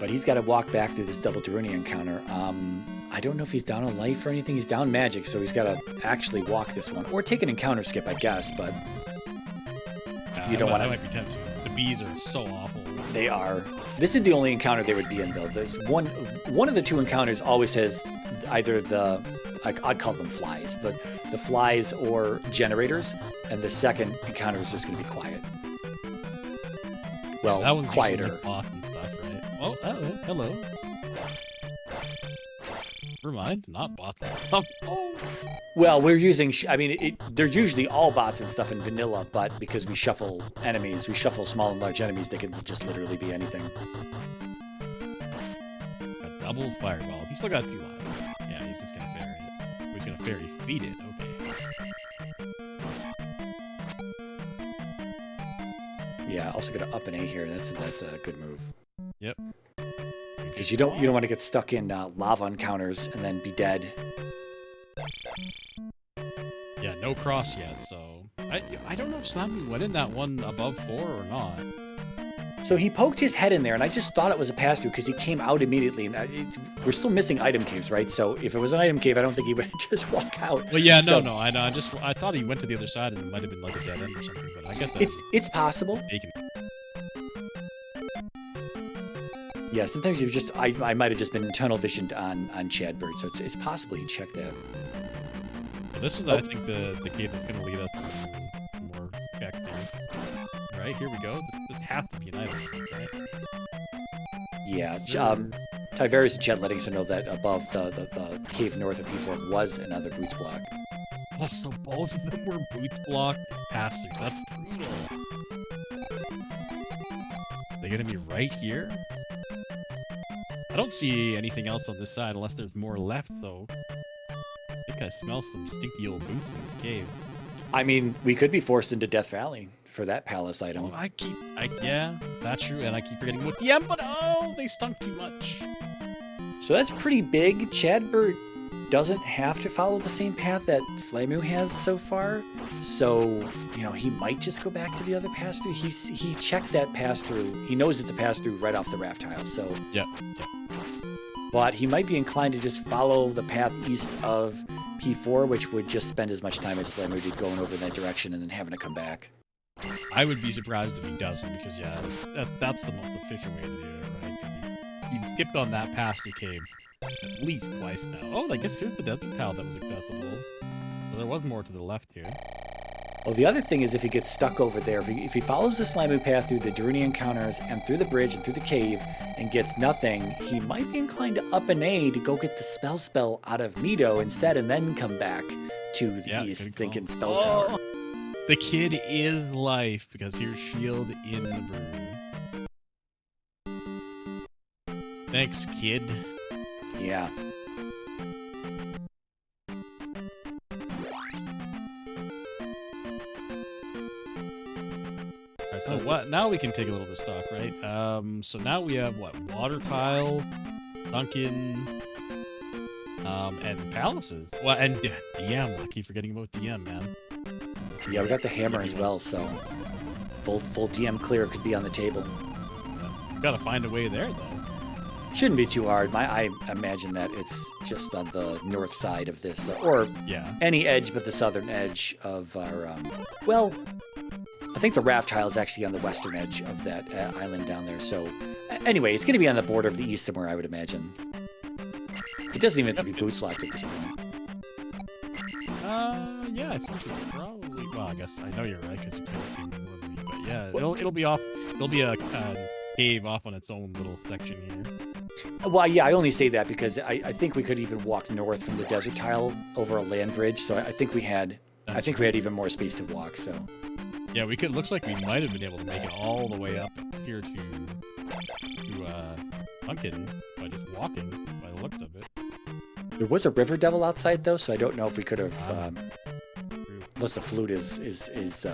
A: But he's got to walk back through this Double Darunia encounter. I don't know if he's down a life or anything. He's down magic, so he's got to actually walk this one. Or take an encounter skip, I guess, but you don't want to...
B: I might be tempted. The bees are so awful.
A: They are. This is the only encounter they would be in, though. There's one of the two encounters always has either the... I'd call them flies, but the flies or generators, and the second encounter is just going to be quiet. Well,
B: that one's
A: quieter.
B: Boss and stuff, right? Oh, hello. Never mind, not bots. Oh.
A: Well, we're using... they're usually all bots and stuff in vanilla, but because we shuffle enemies, we shuffle small and large enemies, they can just literally be anything.
B: Got double fireballs. He's still got 2 lives. Yeah, he's just gonna bury it. He's gonna fairy feed it. Okay.
A: Yeah, also got to up an A here. That's a good move.
B: Yep.
A: Because you don't want to get stuck in lava encounters and then be dead.
B: Yeah, no cross yet, so I don't know if Slammy went in that one above 4 or not.
A: So he poked his head in there, and I just thought it was a pass-through because he came out immediately. And we're still missing item caves, right? So if it was an item cave, I don't think he would just walk out.
B: Well, yeah, no, I know. I thought he went to the other side, and it might have been like a dead end or something. But I guess
A: it's possible. Yeah, sometimes you've just I might have just been tunnel visioned on Chadbert, so it's possible you check that.
B: Well, this is I think the cave that's going to lead us to more back there. Right, here we go. This has to be an item, right?
A: Yeah, Tiberius and Chad letting us know that above the cave north of P4 was another boots block.
B: Oh, so both of them were boots blocked pass-throughs. That's brutal. They're going to be right here? I don't see anything else on this side unless there's more left, though. I think I smell some stinky old boots in this cave.
A: I mean, we could be forced into Death Valley for that palace item.
B: Oh, yeah, that's true, and I keep forgetting what DM, but they stunk too much.
A: So that's pretty big. Chadbert doesn't have to follow the same path that Slamu has so far. So, he might just go back to the other pass-through. He checked that pass-through. He knows it's a pass-through right off the raft tile, so...
B: Yeah.
A: But he might be inclined to just follow the path east of P4, which would just spend as much time as Slamu did going over in that direction and then having to come back.
B: I would be surprised if he doesn't, because, yeah, that's the most efficient way to do it, right? He skipped on that pass-through cave at least twice now. Oh, I guess here's the desert tile that was accessible. So there was more to the left here.
A: Well, the other thing is if he gets stuck over there, if he follows the Slamu path through the Daruni encounters and through the bridge and through the cave and gets nothing, he might be inclined to up an A to go get the spell out of Mido instead and then come back to the east thinking spell tower.
B: The kid is life because here's shield in the broom. Thanks, kid.
A: Yeah.
B: So what? Now we can take a little bit of stock, right? So now we have what? Water tile, Duncan, and palaces. Well, and DM. I keep forgetting about DM, man.
A: Yeah, we got the hammer as well, so full DM clear could be on the table.
B: We gotta find a way there, though.
A: Shouldn't be too hard. I imagine that it's just on the north side of this, or any edge but the southern edge of our. Well, I think the raft tile is actually on the western edge of that island down there. So, anyway, it's going to be on the border of the east somewhere, I would imagine. It doesn't even have to be boots locked at this point.
B: Yeah, I think it's probably. Well, I guess I know you're right because you can't see more than me, but yeah, it'll be off. It'll be a cave off on its own little section here.
A: Well, yeah, I only say that because I think we could even walk north from the desert tile over a land bridge. So I think we had. We had even more space to walk. So.
B: Yeah, we could. Looks like we might have been able to make it all the way up here to Duncan by just walking. By the looks of it.
A: There was a river devil outside though, so I don't know if we could have. Unless the flute is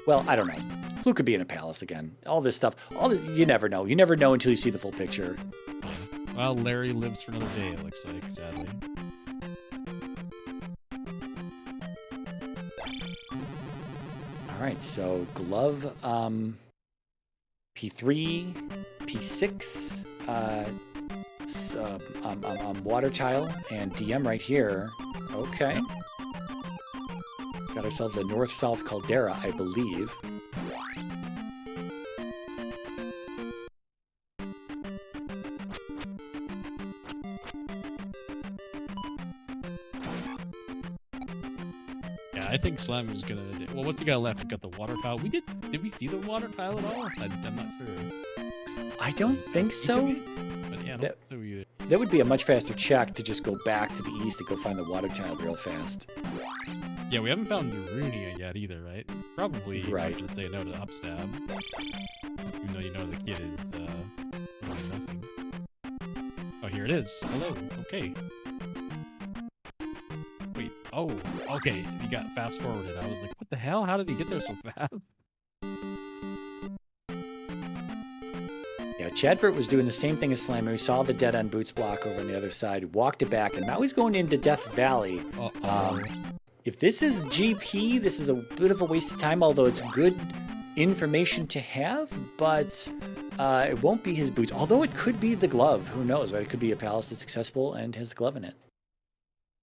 A: well, I don't know. Flute could be in a palace again. All this stuff. You never know. You never know until you see the full picture.
B: Yeah. Well, Larry lives for another day. It looks like, sadly.
A: All right, so glove, P3, P6, water tile and DM right here. Okay. Got ourselves a north-south caldera, I believe.
B: Yeah, I think Slime is gonna. Well, what's he got left? We got the water tile. Did we see the water tile at all? I'm not sure.
A: I don't think so.
B: But yeah, I don't think so either.
A: That would be a much faster check to just go back to the east and go find the water tile real fast.
B: Yeah, we haven't found Darunia yet either, right? Probably
A: Right.
B: Just say no to Upstab. Even though you know the kid is doing nothing. Oh, here it is. Hello. Okay. Wait. Oh, okay. He got fast forwarded. I was like, what the hell? How did he get there so fast?
A: Yeah, Chadbert was doing the same thing as Slimer. He saw the dead end boots block over on the other side, walked it back, and now he's going into Death Valley. If this is GP, this is a bit of a waste of time, although it's good information to have, but it won't be his boots. Although it could be the glove. Who knows, right? It could be a palace that's successful and has the glove in it.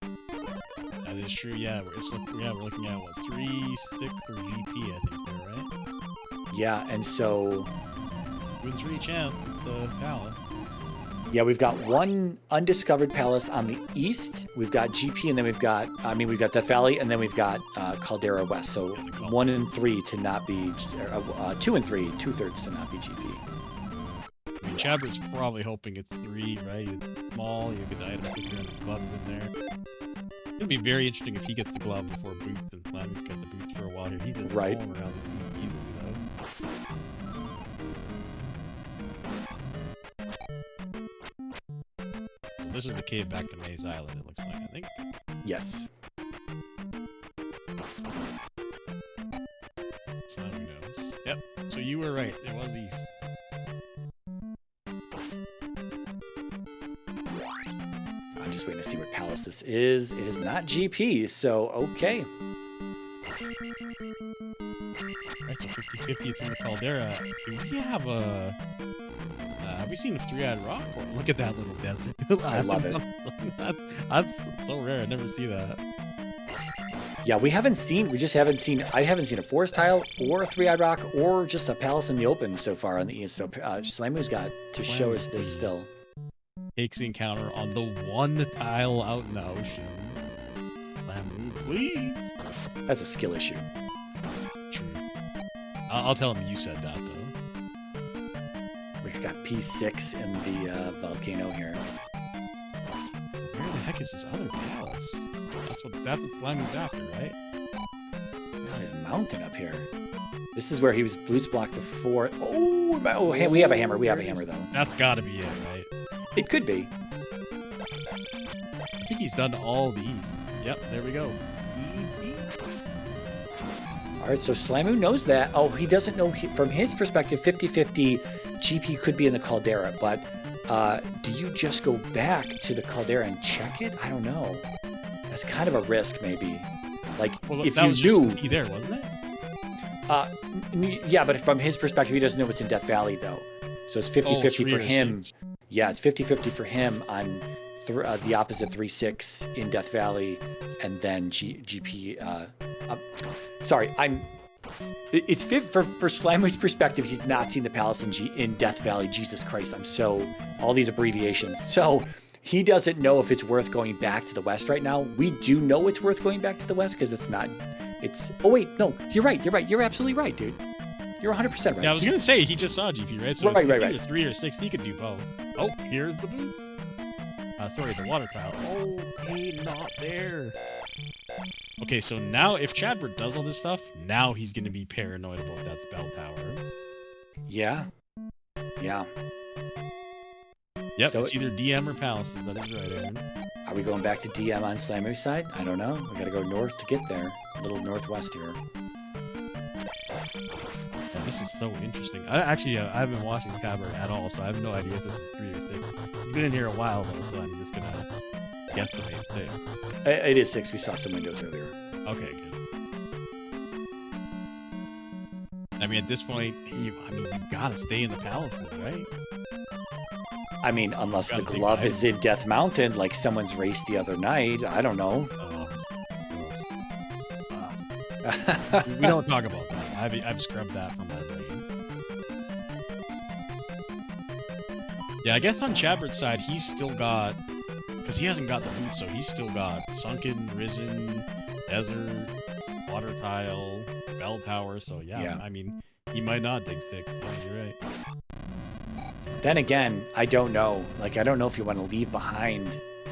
B: That is true, yeah. We're looking at, what, 3, 6 for GP, I think, there, right?
A: Yeah, and so...
B: Wins 3 champ with the palace.
A: Yeah, we've got one undiscovered palace on the east. We've got GP, and then we've got Death Valley, and then we've got Caldera West. So 1 and 3 to not be, 2 and 3, 2/3 to not be GP.
B: I mean, Chadbert's probably hoping it's 3, right? It's small, you get the item feature and the gloves in there. It's gonna be very interesting if he gets the glove before Boots, and Slimy's got the boots for a while here. He's just
A: Right.
B: rolling around the easily, though. This is the cave back to Maze Island, it looks like, I think.
A: Yes.
B: Slimy knows. Yep, so you were right, it was east.
A: I'm just waiting to see what palace this is. It is not GP, so okay.
B: Right, so 50-50 from the Caldera. Do we have a... have we seen a 3-eyed rock? Or look at that little desert.
A: I love it.
B: That's so rare. I never see that.
A: Yeah, we haven't seen I haven't seen a forest tile or a 3-eyed rock or just a palace in the open so far on the east. So Slimu's got to show us this still.
B: Takes the encounter on the one tile out in the ocean. Slamu, please.
A: That's a skill issue.
B: True. I'll tell him you said that, though.
A: We've got P6 in the volcano here.
B: Where the heck is this other palace? That's what Slamu's after, right?
A: Oh, there's a mountain up here. This is where he was boots blocked before. Oh, we have a hammer. We have a hammer, though.
B: That's gotta be it, right?
A: It could be.
B: I think he's done all these. Yep, there we go.
A: All right, so Slamu knows that. Oh, he doesn't know. From his perspective, 50-50 GP could be in the Caldera, but do you just go back to the Caldera and check it? I don't know. That's kind of a risk, maybe. Like,
B: Well,
A: if
B: that
A: you
B: was
A: knew...
B: just there, wasn't it?
A: Yeah, but from his perspective, he doesn't know what's in Death Valley, though. So it's 50-50 for him. Yeah, it's 50-50 for him on the opposite 3-6 in Death Valley, and then GP. Sorry, It's for Slamu's perspective. He's not seen the palace in Death Valley. Jesus Christ, all these abbreviations. So he doesn't know if it's worth going back to the west right now. We do know it's worth going back to the west because it's not. Oh wait, no, you're right. You're absolutely right, dude. You're 100% right.
B: Yeah, I was gonna say he just saw GP, right? So
A: right.
B: Either 3 or 6, he could do both. Oh, here's the boot. Sorry, the water tile. Oh, hey, not there. Okay, so now if Chadbert does all this stuff, now he's gonna be paranoid about that bell tower.
A: Yeah.
B: Yep,
A: So
B: it's either DM or palaces. That is right, Aaron.
A: Are we going back to DM on Slamu's side? I don't know. We gotta go north to get there. A little northwest here.
B: Yeah, this is so interesting. I haven't been watching Chadbert at all, so I have no idea if this is 3 or 6. He's been in here a while though, so I'm just gonna guesstimate 6.
A: It is 6. We saw some windows earlier.
B: Okay, good. I mean, at this point, you gotta stay in the palaces, right?
A: I mean, unless the
B: Gotta think
A: glove
B: I-
A: is in Death Mountain, like someone's raced the other night. I don't know.
B: We don't talk about that. I've scrubbed that from my brain. Yeah, I guess on Chadbert's side, he's still got, because he hasn't got the boots, so he's still got Sunken, Risen, Desert, Water Tile, Bell Tower. So yeah. I mean, he might not dig 6. Yeah, you're right.
A: Then again, I don't know. Like, I don't know if you want to leave behind,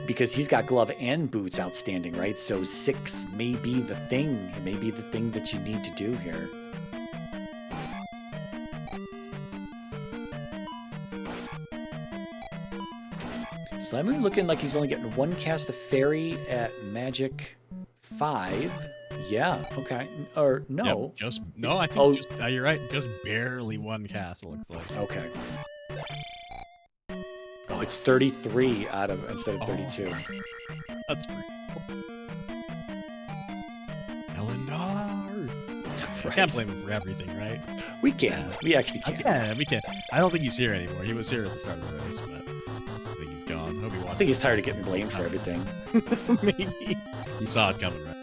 A: because he's got glove and boots outstanding, right? So 6 may be the thing. It may be the thing that you need to do here. Slammy looking like he's only getting 1 cast of Fairy at Magic 5. Yeah, okay. Or no.
B: Yep, no, I think you're right. Just barely 1 cast, it looks like.
A: Okay. Oh, it's 33 instead of 32.
B: That's pretty cool. Eleanor!
A: Right.
B: I can't blame him for everything, right?
A: We can. We actually can.
B: Yeah, we can. I don't think he's here anymore. He was here at the start of the race, but I think he's gone. Hope he
A: I think he's tired of getting blamed for everything.
B: Maybe. He saw it coming, right?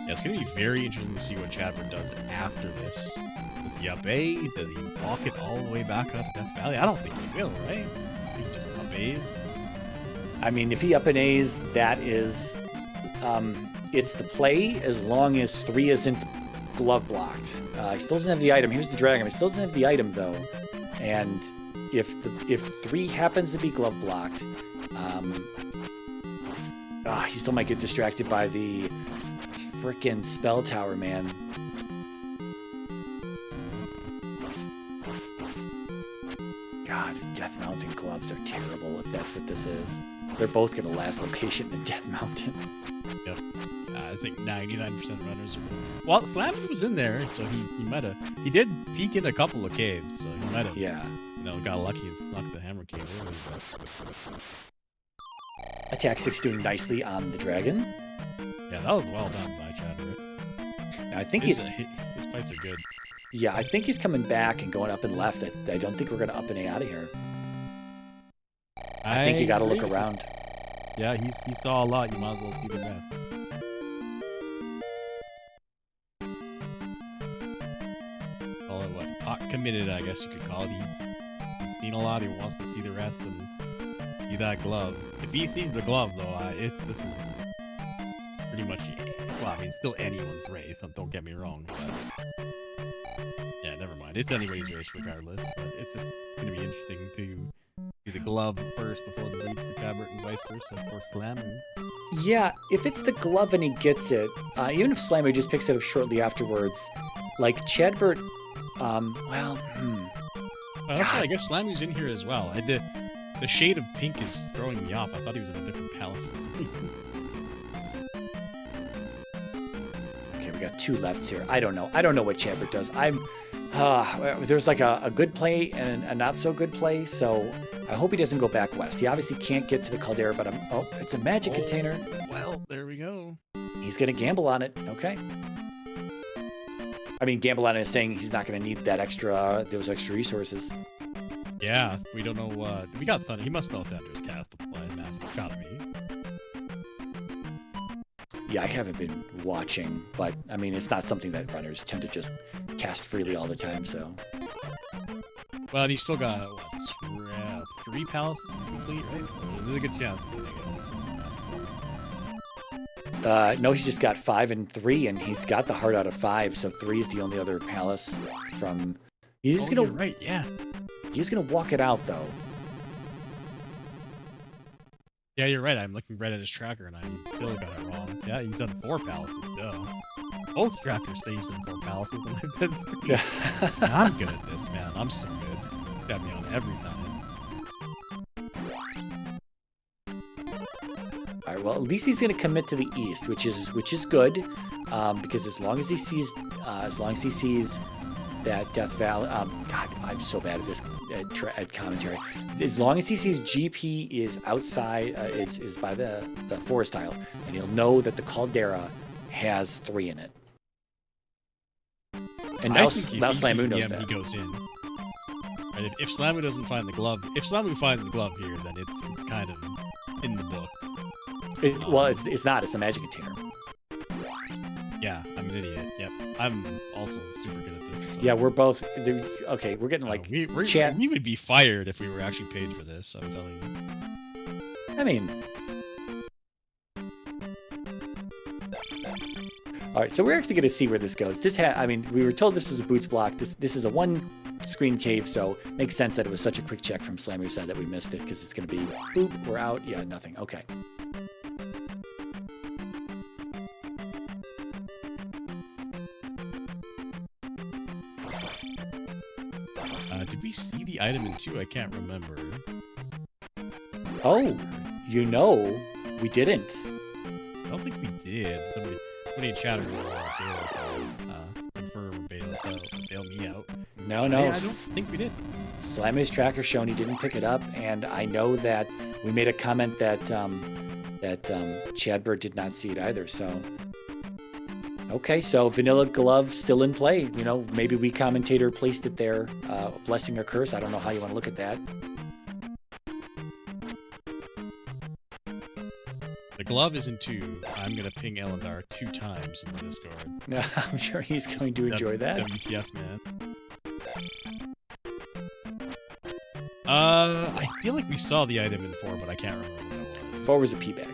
B: Yeah, it's going to be very interesting to see what Chadbert does after this. With the up A, does he walk it all the way back up Death Valley? I don't think he will, right? He just up A's.
A: I mean, if he up and A's, that is, it's the play as long as 3 isn't glove blocked. He still doesn't have the item. Here's the dragon. He still doesn't have the item though, and if 3 happens to be glove blocked, he still might get distracted by the frickin' spell tower, man. God, Death Mountain gloves are terrible if that's what this is. They're both going to last location in Death Mountain.
B: Yep. I think 99% of runners are... Well, Slammy was in there, so he might have... He did peek in a couple of caves, so he might have, got lucky and snuck the hammer cave early, but...
A: Attack 6 doing nicely on the dragon.
B: Yeah, that was well done by Chadbert.
A: Now, I think
B: his fights are good.
A: Yeah, I think he's coming back and going up and left. I don't think we're going to up and A out of here. I think you got to look around.
B: Yeah, he saw a lot. You might as well see the rest. Call it what? Pot committed, I guess you could call it. He's seen a lot. He wants to see the rest and see that glove. If he sees the glove, though, this is pretty much... Well, I mean, it's still anyone's race. Don't get me wrong. But yeah, never mind. It's anybody's race regardless. But it's going to be interesting to do the glove first before the boots for Chadbert and vice versa for Slammy.
A: Yeah, if it's the glove and he gets it, even if Slammy just picks it up shortly afterwards, like Chadbert,
B: Well, that's right. I guess Slammy's in here as well. The shade of pink is throwing me off. I thought he was in a different palette.
A: Okay, we got 2 lefts here. I don't know. I don't know what Chadbert does. There's like a good play and a not so good play, so I hope he doesn't go back west. He obviously can't get to the caldera, but it's a magic container.
B: Well, there we go.
A: He's going to gamble on it. Okay. I mean, gamble on it is saying he's not going to need those extra resources.
B: Yeah, we don't know. We got Thunder. He must know Thunder's cast to play. Man, it's gotta be.
A: Yeah, I haven't been watching, but I mean, it's not something that runners tend to just cast freely all the time. So.
B: Well, he's still got 3 palaces complete, right? There's a good chance.
A: No, he's just got 5 and 3, and he's got the heart out of 5, so 3 is the only other palace from. He's gonna.
B: You're right. Yeah.
A: He's gonna walk it out though.
B: Yeah, you're right. I'm looking right at his tracker, and I still got it wrong. Yeah, he's done 4 palaces. Duh. Both trackers say he's done 4 palaces, and I've done 3. I'm good at this, man. I'm so good. Got me on every time.
A: All right. Well, at least he's gonna commit to the east, which is good, because as long as he sees that Death Valley. God, I'm so bad at this at commentary. As long as he sees GP is outside, is by the forest tile, and he'll know that the caldera has 3 in it. And
B: I
A: now,
B: think
A: now
B: if he sees
A: Slamu knows
B: DM,
A: that.
B: he goes in. Right, if Slamu doesn't find the glove, if Slamu finds the glove here, then it's kind of in the book.
A: Well, it's not. It's a magic container.
B: Yeah, I'm an idiot. Yep, I'm also super good at this. So.
A: Yeah, we're both. Okay, we're getting like
B: we
A: chat.
B: We would be fired if we were actually paid for this. I'm telling you.
A: I mean, all right. So we're actually going to see where this goes. I mean, we were told this was a boots block. This is a one-screen cave, so it makes sense that it was such a quick check from Slamu's side that we missed it because it's going to be boop. We're out. Yeah, nothing. Okay.
B: Did we see the item in 2? I can't remember.
A: Oh, we didn't.
B: I don't think we did. Somebody in chat will confirm bail me out.
A: No.
B: I don't think we did.
A: Slamu's tracker shown he didn't pick it up, and I know that we made a comment that Chadbert did not see it either. So, okay, so vanilla glove still in play. You know, maybe we commentator placed it there, blessing or curse. I don't know how you want to look at that.
B: The glove is in 2. I'm gonna ping Elendar 2 times in the Discord.
A: I'm sure he's going to enjoy that.
B: WTF, man. I feel like we saw the item in 4, but I can't remember what it was.
A: 4 was a P bag.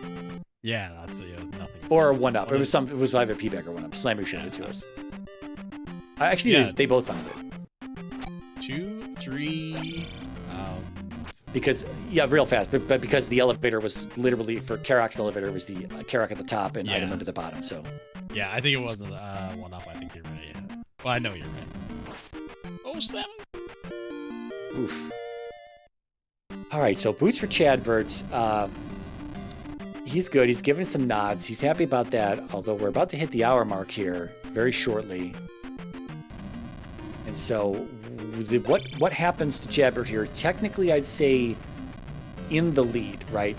B: Yeah, that's nothing.
A: Or a 1-up. It was either a P bag or 1-up. Slamu showed it to us. Actually, they both found it.
B: 2, 3.
A: Because real fast, but because the elevator was literally for Karak's elevator was the Karak at the top and item at the bottom. So
B: yeah, I think it wasn't 1-up. I think you're right. Yeah. Well, I know you're right. Oh, Slam!
A: Oof. All right, so boots for Chadbert. He's good. He's giving some nods. He's happy about that. Although we're about to hit the hour mark here very shortly, and so. What happens to Chadbert here? Technically, I'd say in the lead, right?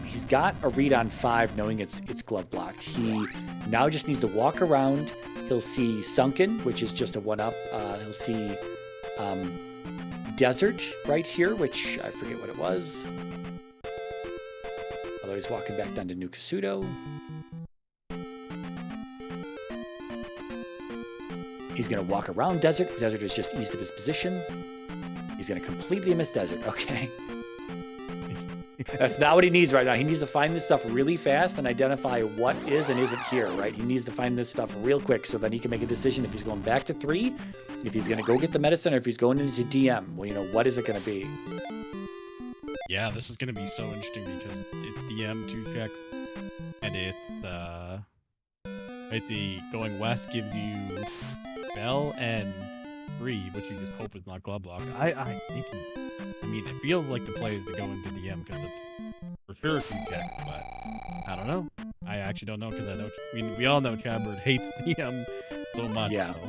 A: He's got a read on 5, knowing it's glove blocked. He now just needs to walk around. He'll see Sunken, which is just a 1-up. He'll see Desert right here, which I forget what it was. Although he's walking back down to New Kasuto. He's going to walk around Desert. Desert is just east of his position. He's going to completely miss Desert. Okay. That's not what he needs right now. He needs to find this stuff really fast and identify what is and isn't here, right? He needs to find this stuff real quick so then he can make a decision if he's going back to 3, if he's going to go get the medicine, or if he's going into DM. Well, what is it going to be?
B: Yeah, this is going to be so interesting because it's DM 2 checks, and it's, the going west gives you Bell and 3, which you just hope is not glove block. I think it feels like the play is to go into DM because it's for sure 2 checks, but I don't know. I actually don't know because I know. We all know Chadbert hates DM so much.
A: Yeah.
B: So.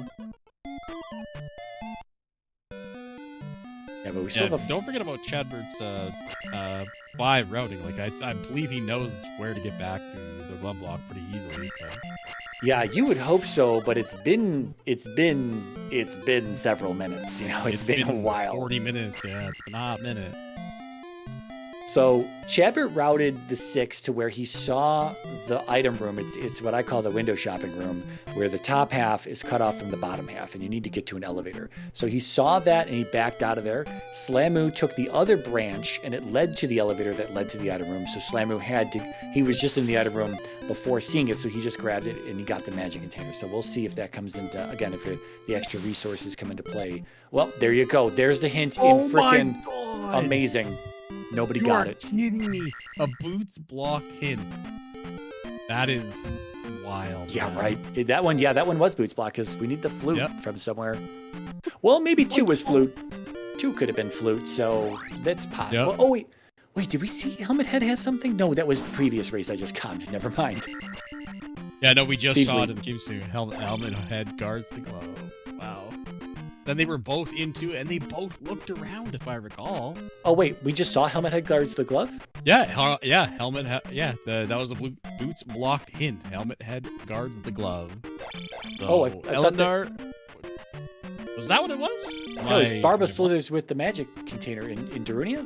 A: Yeah, but we still have.
B: Don't forget about Chadbert's 5 routing. Like I believe he knows where to get back to the glove block pretty easily. So.
A: Yeah, you would hope so, but it's been several minutes. It's been a while.
B: 40 minutes. Yeah, it's been a hot minute.
A: So Chadbert routed the 6 to where he saw the item room. It's what I call the window shopping room, where the top half is cut off from the bottom half, and you need to get to an elevator. So he saw that, and he backed out of there. Slamu took the other branch, and it led to the elevator that led to the item room. So Slamu he was just in the item room before seeing it, so he just grabbed it, and he got the magic container. So we'll see if that comes into, again, if the extra resources come into play. Well, there you go. There's the hint in frickin' amazing. Nobody got it.
B: You are kidding me. A boots block hint. That is wild.
A: Yeah,
B: man.
A: right. That one was boots block because we need the flute from somewhere. Well, maybe 2 was flute. 2 could have been flute, so that's possible.
B: Yep.
A: Oh, wait, did we see Helmet Head has something? No, that was previous race I just commented. Never mind.
B: Yeah, no, we just saw it
A: Seedly.
B: in Kimsu. Helmet Head guards the glove. Wow. Then they were both into, and they both looked around, if I recall.
A: Oh, wait, we just saw Helmet Head guards the glove?
B: Yeah, Helmet Head, that was the boots blocked hint. Helmet Head guards the glove. So,
A: I thought
B: Elendar, Was that what it was?
A: No, it's Barbara Slithers with the magic container in Darunia.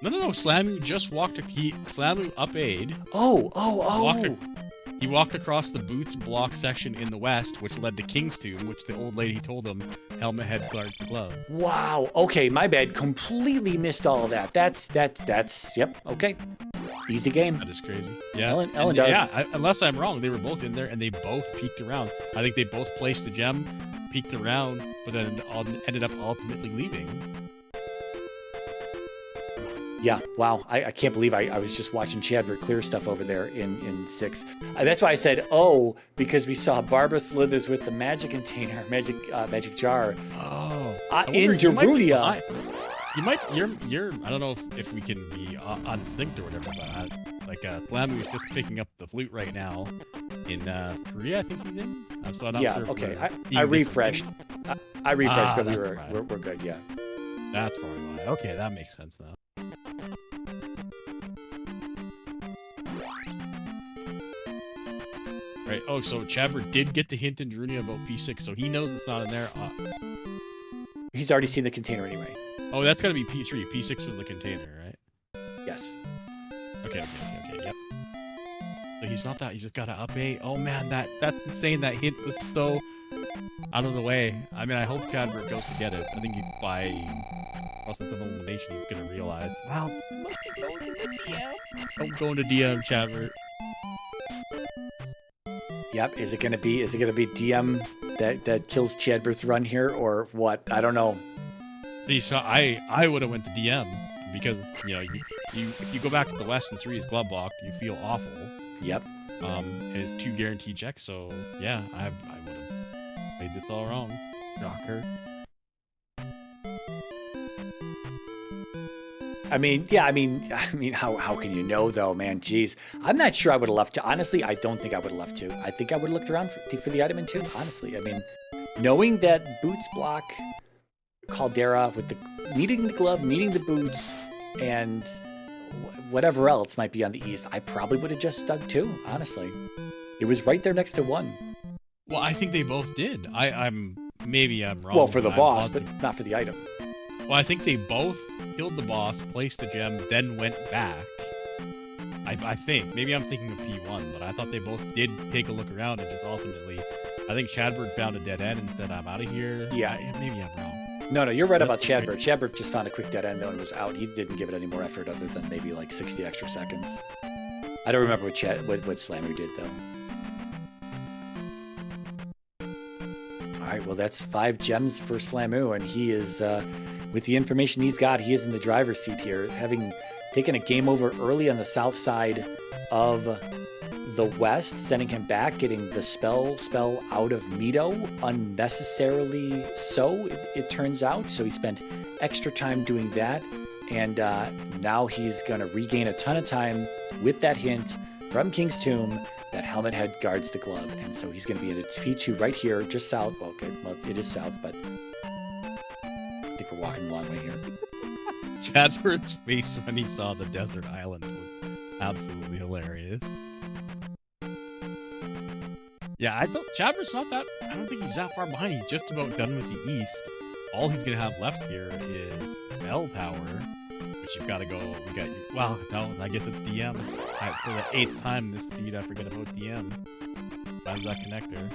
B: No. Slamu just walked. Slamu up-aid.
A: Oh.
B: He walked across the boots block section in the west, which led to King's Tomb, which the old lady told him Helmet Head guards the glove.
A: Wow. Okay, my bad. Completely missed all of that. That's. Yep. Okay. Easy game.
B: That is crazy. Yeah.
A: Ellen does.
B: Yeah. Unless I'm wrong, they were both in there and they both peeked around. I think they both placed the gem, peeked around, but then ended up ultimately leaving.
A: Yeah, wow. I can't believe I was just watching Chadbert clear stuff over there in 6. That's why I said, because we saw Barbara Slithers with the magic container, magic jar.
B: Oh.
A: In Darunia.
B: You're I don't know if we can be unsynced or whatever, but Slamu is just picking up the flute right now in Korea, I think he's in. So I'm not sure
A: okay. I refreshed. I refreshed, but we're good, yeah.
B: That's probably why. Okay, that makes sense now. Right. Oh, so Chadbert did get the hint in Darunia about P6, so he knows it's not in there.
A: He's already seen the container anyway.
B: Oh, that's gotta be P3. P6 was the container, right?
A: Yes.
B: Okay, yep. So he's not that. He's just got to up A. Oh man, that's insane. That hint was so out of the way. I mean, I hope Chadbert goes to get it. I think by process of elimination, he's gonna realize. Wow. Don't go into DM, Chadbert.
A: Yep. Is it gonna be DM that kills Chadbert's run here, or what? I don't know.
B: See, so I would have went to DM because if you go back to the West and 3's glove block, you feel awful.
A: Yep.
B: It's 2 guaranteed checks, so yeah, I would have made this all wrong. Shocker.
A: I mean, how can you know though, man? Jeez, I'm not sure I would have left 2. Honestly, I don't think I would have left 2. I think I would have looked around for the item in 2. Honestly, I mean, knowing that boots block Caldera with needing the glove, needing the boots, and whatever else might be on the east, I probably would have just dug 2. Honestly, it was right there next to 1.
B: Well, I think they both did. Maybe I'm wrong.
A: Well, for the boss, but not for the item.
B: Well, I think they both killed the boss, placed the gem, then went back. I think. Maybe I'm thinking of P1, but I thought they both did take a look around and just ultimately, I think Chadbert found a dead end and said, I'm out of here.
A: Yeah.
B: Maybe I'm wrong.
A: No, you're right about Chadbert. Chadbert just found a quick dead end though and was out. He didn't give it any more effort other than maybe like 60 extra seconds. I don't remember what Slamu did though. All right, well that's 5 gems for Slamu, and he is, with the information he's got, he is in the driver's seat here, having taken a game over early on the south side of the west, sending him back, getting the spell out of Mito unnecessarily so, it turns out. So he spent extra time doing that, and now he's going to regain a ton of time with that hint from King's Tomb that Helmet Head guards the glove, and so he's going to be in a P2 right here, just south. Okay, well, it is south, but I think we're walking a long way here.
B: Chadbert's face when he saw the desert island was absolutely hilarious. Yeah, I thought Chadbert's not that. I don't think he's that far behind. He's just about done with the east. All he's gonna have left here is Bell Tower, which you've got to go. We got you. Well, no, I guess it's DM. For the 8th time this feed, I forget about DM. Finds that connector.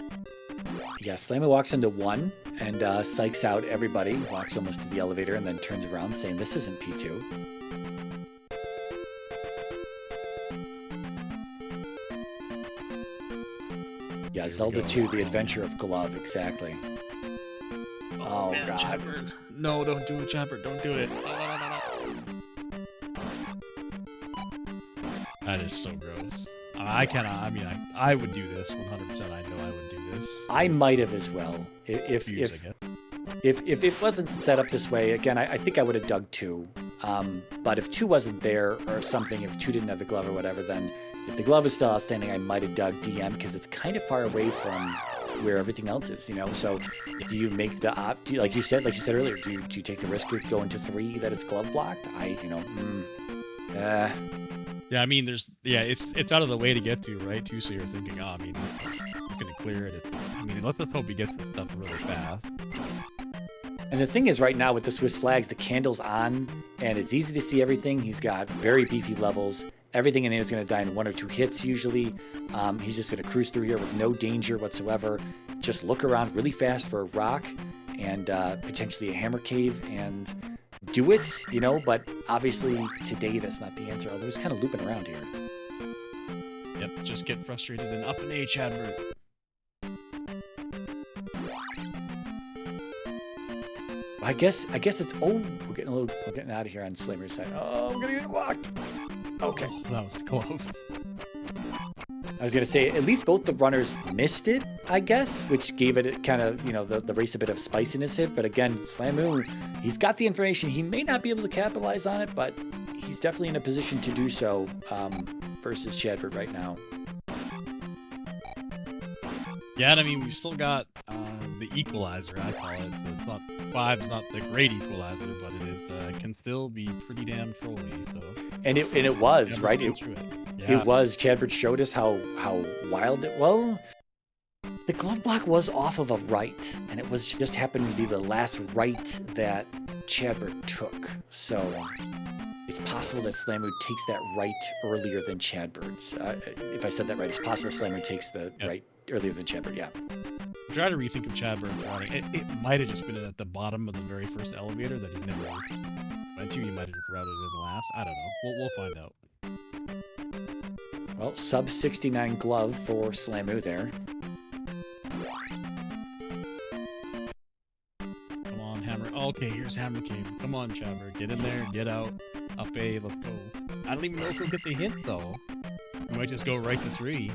A: Yeah, Slamu walks into 1 and psychs out everybody. Walks almost to the elevator and then turns around saying, "This isn't P2." Yeah, Zelda 2, The Adventure of Glove, exactly. Oh
B: man,
A: God.
B: Chadbert. No, don't do it, Chadbert. Don't do it. No. That is so gross. I cannot. I mean, I would do this 100%. I know I would do this.
A: I might have as well. If it wasn't set up this way, again, I think I would have dug 2. But if 2 wasn't there or something, if 2 didn't have the glove or whatever, then if the glove is still outstanding, I might have dug DM because it's kind of far away from where everything else is, So do you make the like you said earlier, do you take the risk of going to 3 that it's glove blocked?
B: Yeah, I mean, it's out of the way to get to, right? Too, so you're thinking, I mean, he's gonna clear it. I mean, let's just hope he gets this stuff really fast.
A: And the thing is, right now with the Swiss flags, the candle's on, and it's easy to see everything. He's got very beefy levels. Everything in there is going to die in 1 or 2 hits usually. He's just going to cruise through here with no danger whatsoever. Just look around really fast for a rock and potentially a hammer cave and do it, you know. But obviously today that's not the answer. Although he's kind of looping around here.
B: Yep, just get frustrated and up an A, Chadbert.
A: I guess it's we're getting out of here on Slammer's side. Oh, I'm gonna get blocked. Okay.
B: Oh, that was close.
A: I was gonna say at least both the runners missed it, I guess, which gave it kind of, you know, the race a bit of spiciness hit. But again, Slamu, he's got the information. He may not be able to capitalize on it, but he's definitely in a position to do so versus Chadbert right now.
B: Yeah, and I mean, we've still got the equalizer, I call it. It's not, 5's not the great equalizer, but it is can still be pretty damn trolly. So.
A: And it was, right?
B: Yeah.
A: It was. Chadbert showed us how wild it was. The glove block was off of a right, and it was just happened to be the last right that Chadbert took. So it's possible that Slamu takes that right earlier than Chadbert's. If I said that right, it's possible Slamu takes the right earlier than Chadbert, yeah.
B: I'm trying to rethink of Chadbert's routing. It might have just been at the bottom of the very first elevator that he never went to. He might have just routed in last. I don't know. We'll find out.
A: Well, sub 69 glove for Slamu there.
B: Come on, Hammer. Okay, here's Hammer King. Come on, Chadbert. Get in there, get out. Up A, let's go. I don't even know if he'll get the hint, though. He might just go right to 3.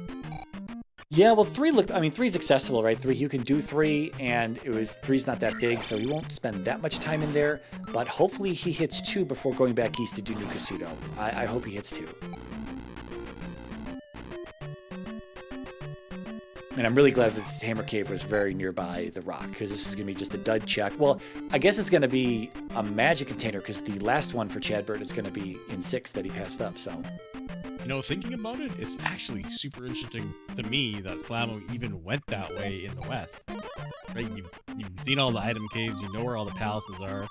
A: Yeah, well, 3's accessible, right? 3, you can do 3, and 3's not that big, so he won't spend that much time in there. But hopefully he hits 2 before going back east to do Nukasudo. I hope he hits 2. And I'm really glad this Hammer Cave was very nearby the rock, because this is going to be just a dud check. Well, I guess it's going to be a magic container, because the last one for Chadbert is going to be in 6 that he passed up, so...
B: You know, thinking about it, it's actually super interesting to me that Flamo even went that way in the west. Right? You've seen all the item caves, you know where all the palaces are,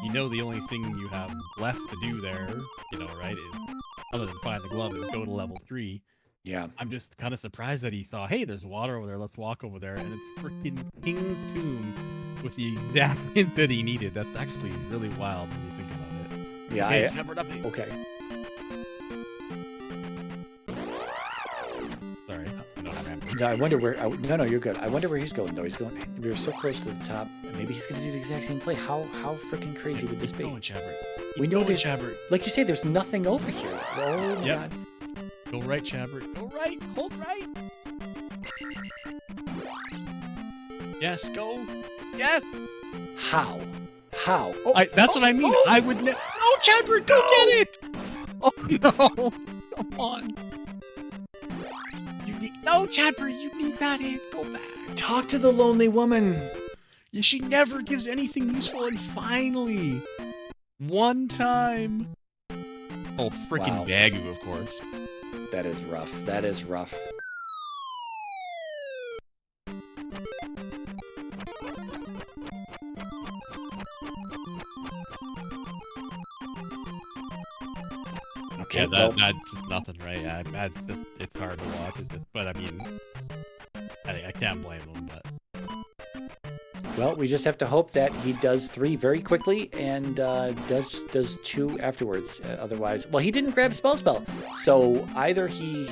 B: you know the only thing you have left to do there, you know, right, is, other than find the glove, is go to level 3.
A: Yeah.
B: I'm just kind of surprised that he saw, hey, there's water over there, let's walk over there, and it's freaking King's Tomb with the exact hint that he needed. That's actually really wild when you think about it.
A: Yeah, okay.
B: Sorry.
A: No, I wonder where... No, you're good. I wonder where he's going, though. We were so close to the top. Maybe he's going to do the exact same play. How freaking crazy would this be? We know there's... Like you say, there's nothing over here. Oh, my God.
B: Go right, Chadbert. Go right. Hold right. Yes, go. Yes.
A: How?
B: Oh, that's what I mean. Oh. I would... No, Chadbert, go get it! Oh, no. Come on. No, Chadbert, you need that hit. Go back.
A: Talk to the lonely woman.
B: Yeah, she never gives anything useful, and finally, one time. Oh, freaking Bagu, of course.
A: That is rough. That is rough. Okay,
B: yeah, that's nothing, right? Yeah, it's hard to watch, but I mean, I can't blame him, but...
A: Well, we just have to hope that he does 3 very quickly and does 2 afterwards. Otherwise, well, he didn't grab spell, so either he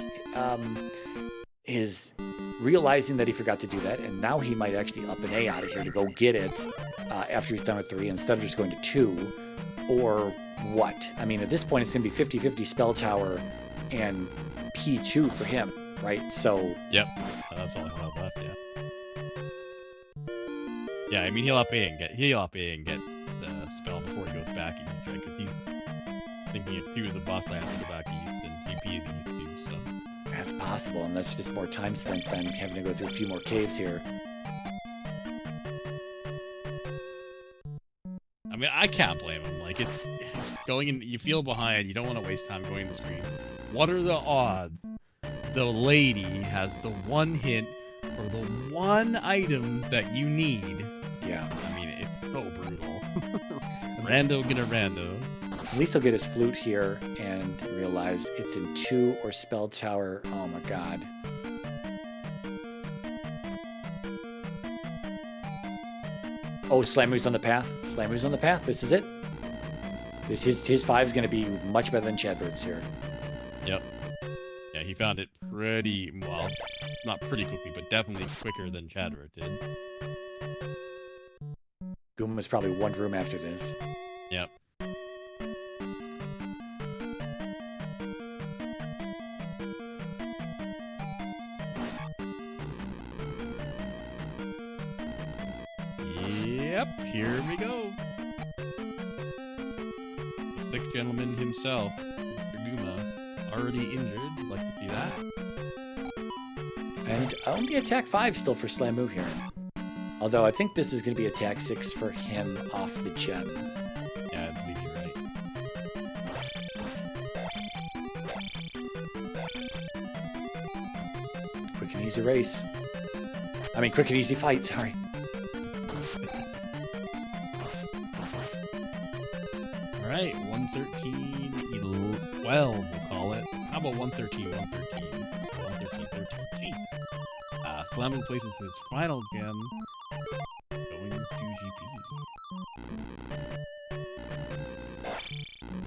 A: is realizing that he forgot to do that, and now he might actually up an A out of here to go get it after he's done with 3 instead of just going to 2, or what? I mean, at this point, it's going to be 50-50 spell tower and P2 for him, right? So
B: yep, that's all I have left. Yeah. Yeah, I mean, he'll up A and get the spell before he goes back east, right? Because he's thinking if 2 is the boss, I have to go back east, and TP is east too, so...
A: That's possible, and that's just more time spent than having to go through a few more caves here.
B: I mean, I can't blame him. Like, it's going in, you feel behind, you don't want to waste time going to the screen. What are the odds the lady has the one hint for the one item that you need?
A: Yeah.
B: I mean, it's so brutal. Rando gonna rando.
A: At least he'll get his flute here and realize it's in 2 or spell tower. Oh my god. Oh, Slamu's on the path. Slamu's on the path. This is it. His 5 is going to be much better than Chadbert's here.
B: Yep. Yeah, he found it pretty, well, not pretty quickly, but definitely quicker than Chadbert did.
A: Gooma's probably 1 room after this.
B: Yep. Yep, here we go. The thick gentleman himself, Mr. Gooma, already injured. I'd like to see that.
A: And only attack 5 still for Slamu here. Although I think this is going to be attack 6 for him off the gem.
B: Yeah, I believe you're right.
A: Quick and easy race. I mean, quick and easy fight, sorry.
B: Alright, 113, 12, we'll call it. How about 113, 113? 113, 13. Slamu places his final gem, going to GP.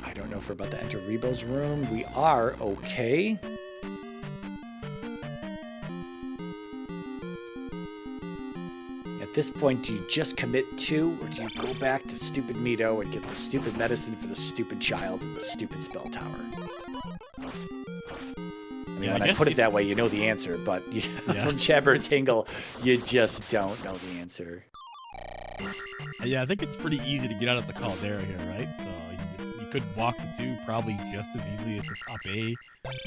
A: I don't know if we're about to enter Rebo's room. We are okay. At this point, do you just commit 2, or do you go back to stupid Mito and get the stupid medicine for the stupid child and the stupid spell tower? I mean, when I put it that way, you know the answer, but from Chadbert's angle, you just don't know the answer.
B: Yeah, I think it's pretty easy to get out of the Caldera here, right? So you could walk the 2 probably just as easily as the top A.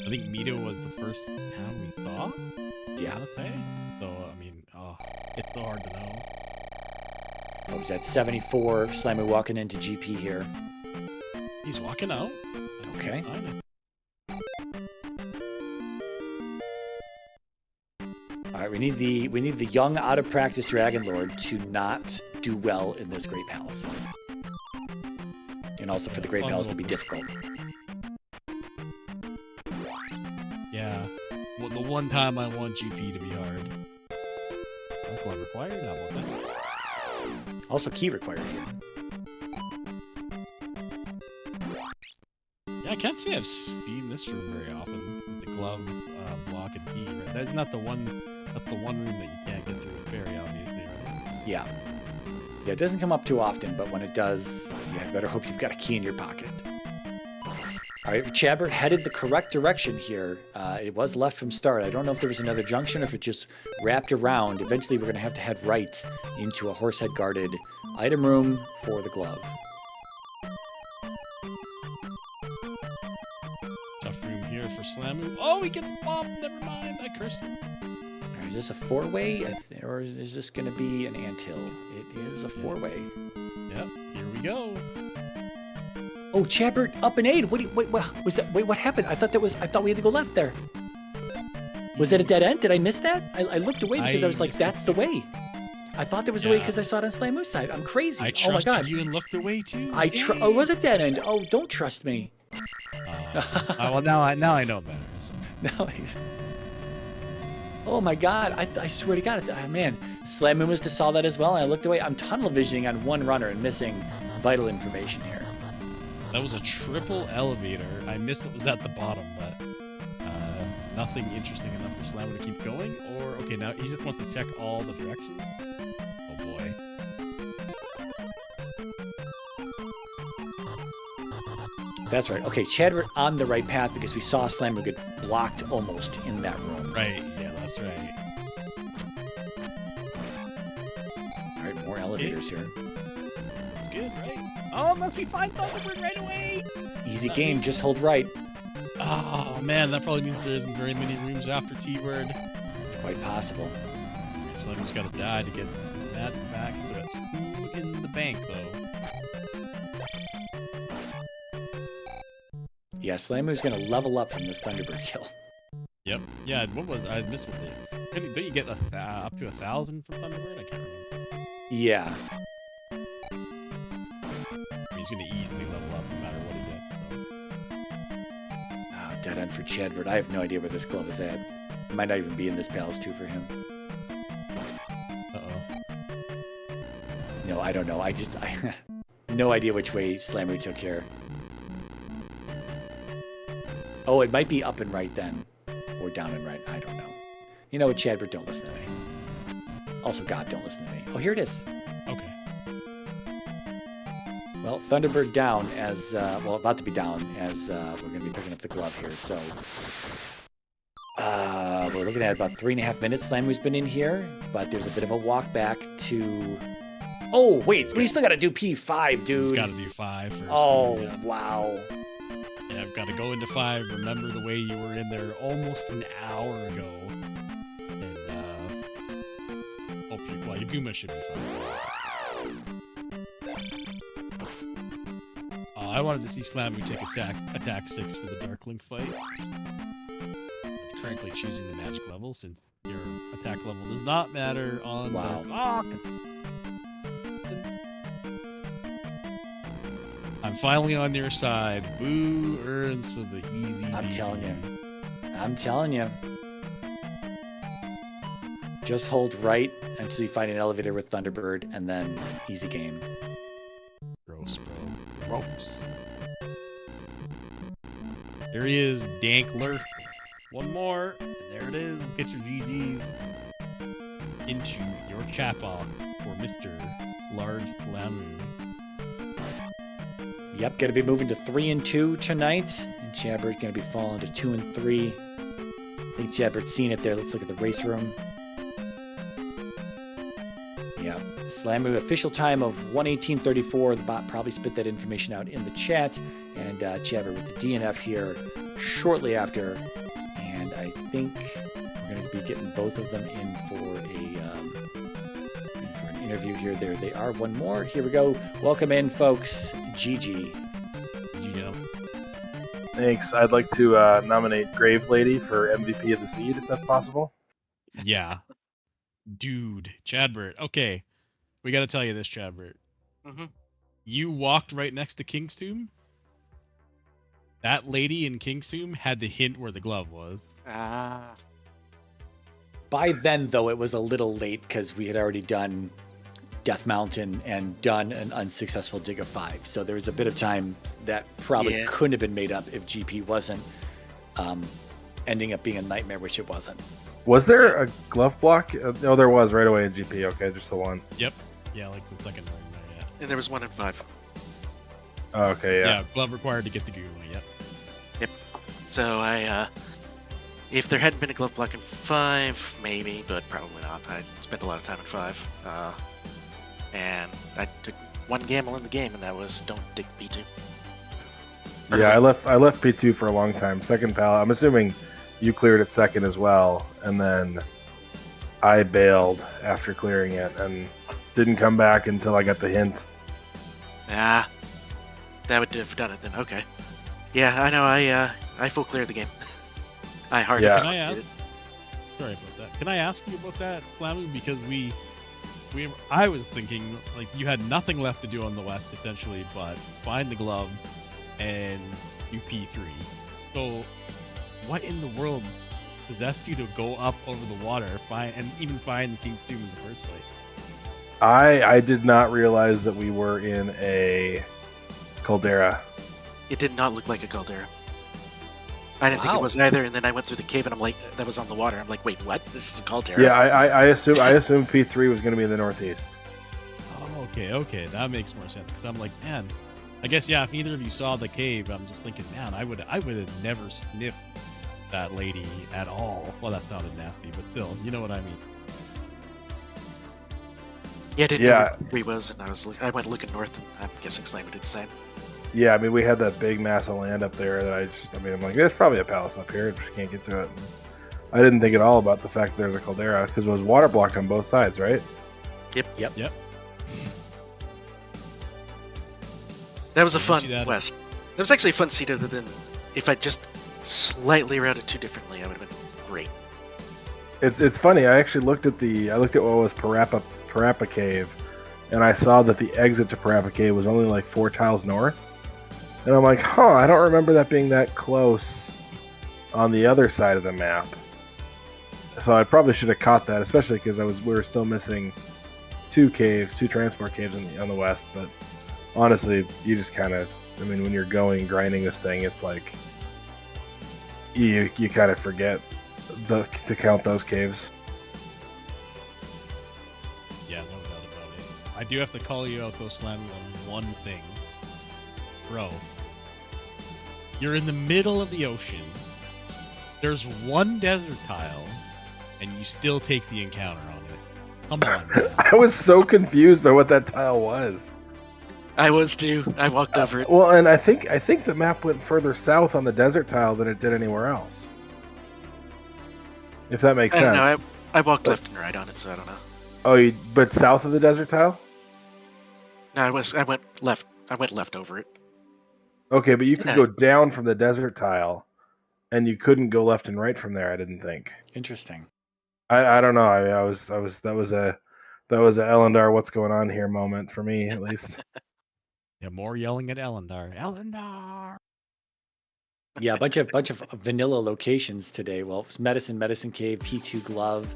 B: I think Mito was the first town we saw.
A: Yeah.
B: Let's say. So, I mean, it's so hard to know.
A: What was that? 74. Slamu walking into GP here.
B: He's walking out.
A: Okay. All right, we need the young, out of practice Dragon Lord to not do well in this Great Palace, and also for the Great Palace to be difficult.
B: Yeah, well, the one time I want GP to be hard. That's what required. Not what that.
A: Also, key required here.
B: Yeah, I can't say I've seen this room very often with the glove, block, and key. Right? That's not the one. That's the one room that you can't get through with fairy, obviously, right?
A: Yeah. Yeah, it doesn't come up too often, but when it does, you better hope you've got a key in your pocket. All right, Chadbert headed the correct direction here. It was left from start. I don't know if there was another junction or if it just wrapped around. Eventually, we're going to head right into a horsehead guarded item room for the glove.
B: Tough room here for Slamu. Oh, he gets bombed. Never mind. I cursed him.
A: Is this a 4-way, or is this going to be an anthill? It is a 4-way.
B: Yep, here we go.
A: Oh, Chadbert up an 8. What was that? Wait, what happened? I thought we had to go left there. Was that a dead end? Did I miss that? I looked away because I was like, that's the way. I thought that was the way because I saw it on Slamu's side. I'm crazy. Oh my god.
B: You and looked away too.
A: Oh, it was a dead end. Oh, don't trust me.
B: Well, now I know better. So.
A: No, oh my god, I swear to god, man, Slamu must have saw that as well, and I looked away. I'm tunnel visioning on one runner and missing vital information here.
B: That was a triple elevator. I missed what was at the bottom, but nothing interesting enough for Slamu to keep going. Or, okay, now he just wants to check all the directions. Oh boy.
A: That's right. Okay, Chadbert on the right path because we saw Slamu get blocked almost in that room.
B: Right, yeah, that's right.
A: All right, more elevators here.
B: That's good, right? Oh, must we find Thunderbird right away?
A: Easy game, just hold right.
B: Oh, man, that probably means there isn't very many rooms after T-Word.
A: It's quite possible.
B: Slamu's got to die to get that back. So that's 2 in the bank, though.
A: Yeah, Slamu's going to level up from this Thunderbird kill.
B: Yep. Yeah, what was I missed what it? Don't you get up to 1,000 from Thunderbird? I can't remember.
A: Yeah.
B: I he's going to easily level up no matter what he gets. So.
A: Oh, dead end for Chadbert. I have no idea where this glove is at. It might not even be in this palace too for him.
B: Uh-oh.
A: No, I don't know. I no idea which way Slammy took here. Oh, it might be up and right then. Or down and right. I don't know. You know what, Chadbert? Don't listen to me. Also, God, don't listen to me. Oh, here it is.
B: Okay.
A: Well, Thunderbird down as, well, about to be down as we're going to be picking up the glove here. So, we're looking at about 3.5 minutes Slammy's been in here, but there's a bit of a walk back to... Oh, wait, we still got to do P5, dude.
B: He's got to do 5 first.
A: Oh,
B: yeah.
A: wow.
B: Yeah, I've got to go into 5. Remember the way you were in there almost an hour ago. And, hope well, your Guma should be fine. I wanted to see Slammy take attack 6 for the Darkling fight. It's currently choosing the magic level since your attack level does not matter on
A: Wow.
B: I'm finally on your side. Boo earns for the easy.
A: I'm telling you. I'm telling you. Just hold right until you find an elevator with Thunderbird, and then easy game.
B: Gross, bro. Gross. There he is, Dankler. One more, and there it is. Get your GGs into your chapel for Mr. Large Lamu.
A: Yep, going to be moving to 3 and 2 tonight. And Chadbert's going to be falling to 2 and 3. I think Chadbert's seen it there. Let's look at the race room. Yep. Slamu official time of 1:18:34. The bot probably spit that information out in the chat. And Chadbert with the DNF here shortly after. And I think we're going to be getting both of them in for an interview here. There they are. One more. Here we go. Welcome in, folks. GG.
B: Yeah.
C: Thanks. I'd like to nominate Grave Lady for MVP of the Seed, if that's possible.
B: Yeah. Dude, Chadbert. Okay. We got to tell you this, Chadbert.
D: Mm-hmm.
B: You walked right next to King's Tomb. That lady in King's Tomb had to hint where the glove was.
D: Ah.
A: By then, though, it was a little late because we had already done Death Mountain and done an unsuccessful dig of 5. So there was a bit of time that probably couldn't have been made up if GP wasn't ending up being a nightmare, which it wasn't.
C: Was there a glove block? No, there was right away in GP. Okay, just the one.
B: Yep. Yeah, like the second one there, yeah.
D: And there was 1 in 5.
C: Oh, okay, yeah.
B: Yeah, glove required to get the Guma, yep.
D: Yep. So I, if there hadn't been a glove block in 5, maybe, but probably not. I spent a lot of time in 5. And I took one gamble in the game, and that was don't dig P2.
C: Yeah, I left P2 for a long time. Second pal. I'm assuming you cleared it second as well, and then I bailed after clearing it and didn't come back until I got the hint.
D: Ah, that would have done it then. Okay. Yeah, I know. I full cleared the game. I hard
C: Yeah.
B: Can I ask? Sorry about that. Can I ask you about that, Flamu? Because I was thinking like you had nothing left to do on the west essentially, but find the glove and do P3. So, what in the world possessed you to go up over the water, find the King's Tomb in the first place?
C: I did not realize that we were in a caldera.
D: It did not look like a caldera. I didn't think it was either, and then I went through the cave and I'm like, that was on the water. I'm like, wait, what? This is a caldera?
C: Yeah, I assume P3 was going to be in the northeast.
B: Oh, okay, that makes more sense. Because I'm like, man, I guess yeah. If neither of you saw the cave, I'm just thinking, man, I would have never sniffed that lady at all. Well, that sounded nasty, but still, you know what I mean.
D: Yeah, I didn't know where P3 was, and I went looking north, and I'm guessing Slime did the same.
C: Yeah, I mean, we had that big mass of land up there that I'm like, there's probably a palace up here. I just can't get to it. And I didn't think at all about the fact that there's a caldera because it was water blocked on both sides, right?
D: Yep. That was a fun quest. That was actually a fun seed other than if I just slightly routed too differently, I would have been great.
C: It's funny. I actually looked at what was Parappa Cave, and I saw that the exit to Parappa Cave was only like 4 tiles north. And I'm like, huh, I don't remember that being that close on the other side of the map. So I probably should have caught that, especially because we were still missing 2 transport caves on the west. But honestly, you just kind of, I mean, when you're grinding this thing, it's like you kind of forget to count those caves.
B: Yeah, no doubt about it. I do have to call you out, though, Slammy, on one thing. Bro, you're in the middle of the ocean. There's one desert tile, and you still take the encounter on it. Come on, man.
C: I was so confused by what that tile was.
D: I was too. I walked over it.
C: Well, and I think the map went further south on the desert tile than it did anywhere else. If that makes
D: I don't
C: sense.
D: know. I walked left and right on it, so I don't know.
C: Oh, but south of the desert tile?
D: No, I went left. I went left over it.
C: Okay, but you could go down from the desert tile, and you couldn't go left and right from there. I didn't think.
A: Interesting.
C: I don't know. I was that was a Elendar, what's going on here moment for me, at least.
B: Yeah, more yelling at Elendar. Elendar!
A: Yeah, a bunch of vanilla locations today. Well, it was Medicine Cave, P2 Glove.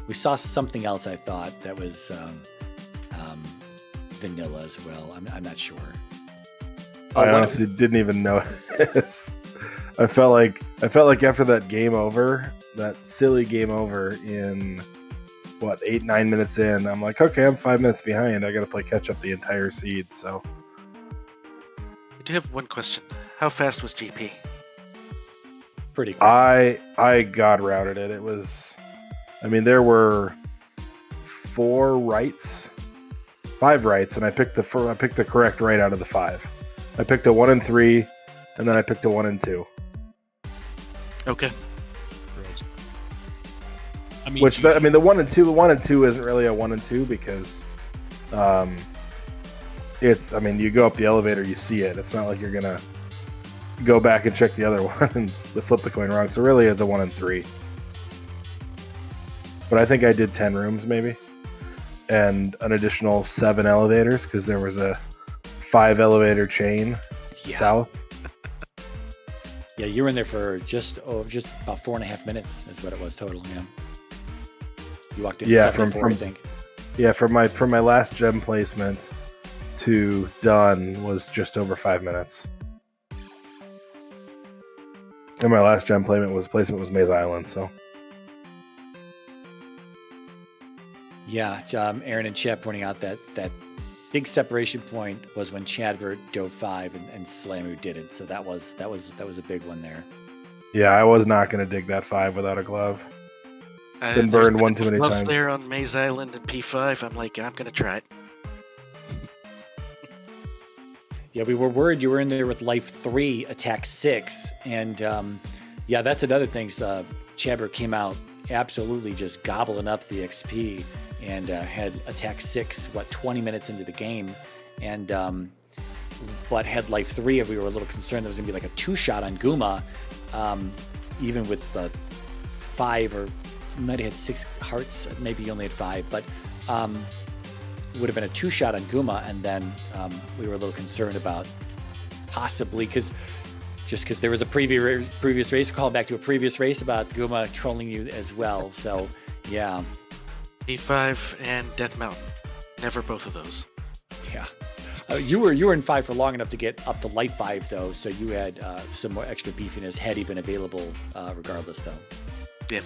A: We saw something else I thought that was vanilla as well. I'm not sure.
C: I honestly didn't even notice. I felt like after that game over, that silly game over in 8-9 minutes in, I'm like, okay, I'm 5 minutes behind. I got to play catch up the entire seed. So
D: I do have one question. How fast was GP?
A: Pretty quick.
C: I god routed it. It was, I mean, there were 5 rights, and I picked the correct right out of the 5. I picked a 1 and 3, and then I picked a 1 and 2.
D: Okay.
B: Gross. I mean,
C: The 1 and 2 isn't really a 1 and 2 because, it's, I mean, you go up the elevator, you see it. It's not like you're gonna go back and check the other one and flip the coin wrong. So really, it's a 1 and 3. But I think I did 10 rooms maybe, and an additional 7 elevators because there was a 5 elevator chain south.
A: Yeah, you were in there for just about 4.5 minutes is what it was total. Yeah, you walked in 7:04, I think.
C: Yeah, from my last gem placement to done was just over 5 minutes. And my last gem placement was Maze Island, so.
A: Yeah, Aaron and Chet pointing out that big separation point was when Chadbert dove 5 and Slamu didn't. So that was a big one there.
C: Yeah, I was not going to dig that 5 without a glove. Been burned one too many times.
D: There on Maze Island and P5. I'm like, I'm gonna try it.
A: Yeah, we were worried you were in there with Life 3, Attack 6, and yeah, that's another thing. Chadbert came out absolutely just gobbling up the XP and had Attack 6, 20 minutes into the game, and but had Life 3, and we were a little concerned there was going to be like a 2-shot on Guma, even with 5 or might have had 6 hearts, maybe he only had 5, but would have been a 2-shot on Guma, and then we were a little concerned about possibly because there was a previous race, calling back to a previous race about Guma trolling you as well. So yeah,
D: P5 and Death Mountain, never both of those.
A: Yeah, you were in 5 for long enough to get up to Life 5 though, so you had some more extra beefiness had he been available regardless though.
D: Yeah.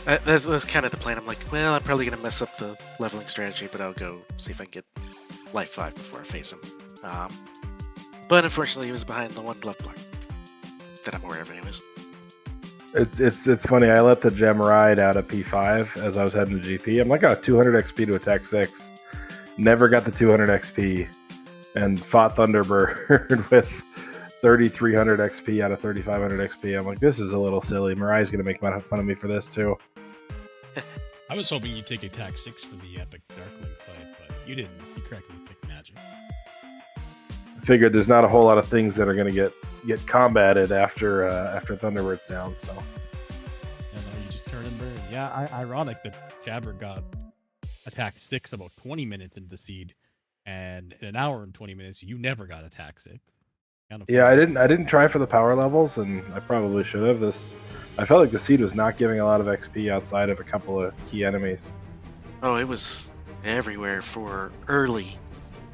D: That was kind of the plan. I'm like, well, I'm probably going to mess up the leveling strategy, but I'll go see if I can get Life 5 before I face him. But unfortunately, he was behind the 1 glove block that I'm aware of anyways.
C: It's funny. I let the gem ride out of P5 as I was heading to GP. I'm like, 200 XP to attack 6. Never got the 200 XP and fought Thunderbird with 3,300 XP out of 3,500 XP. I'm like, this is a little silly. Mariah's going to make fun of me for this too.
B: I was hoping you'd take attack 6 for the epic Darkling fight, but you didn't. You correctly picked magic.
C: I figured there's not a whole lot of things that are going to get combated after Thunderbird's down, so.
B: And you just turn and burn. Yeah, ironic that Chadbert got attack 6 about 20 minutes into the seed, and in an hour and 20 minutes, you never got attack 6. Kind of
C: Yeah,
B: funny.
C: I didn't try for the power levels, and I probably should have. I felt like the seed was not giving a lot of XP outside of a couple of key enemies.
D: Oh, it was everywhere for early
B: Yeah,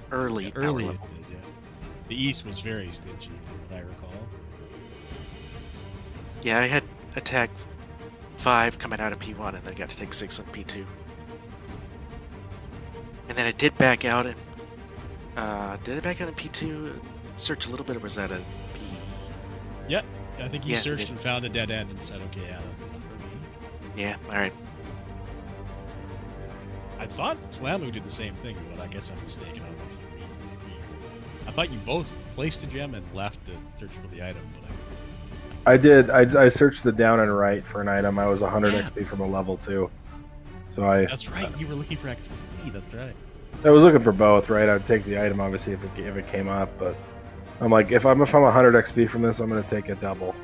D: power
B: early it
D: level.
B: did, yeah. The East was very stingy, from what I recall.
D: Yeah, I had attack 5 coming out of P1, and then I got to take 6 on P2. And then I did back out, and did I back out in P2? Search a little bit, or was that a P?
B: Yep, I think you
D: Yeah,
B: searched
D: it-
B: and found a dead end and said, okay, yeah, that's not for me.
D: Yeah, all right.
B: I thought Slamu did the same thing, but I guess I'm mistaken. I don't know if you I thought you both placed a gem and left to search for the item, but
C: I did. I searched the down and right for an item. I was 100
B: Yeah.
C: XP from a level 2. So
B: that's right. You were looking for XP. That's right.
C: I was looking for both, right? I'd take the item obviously if it came up, but I'm like if I'm 100 XP from this, I'm gonna take a double.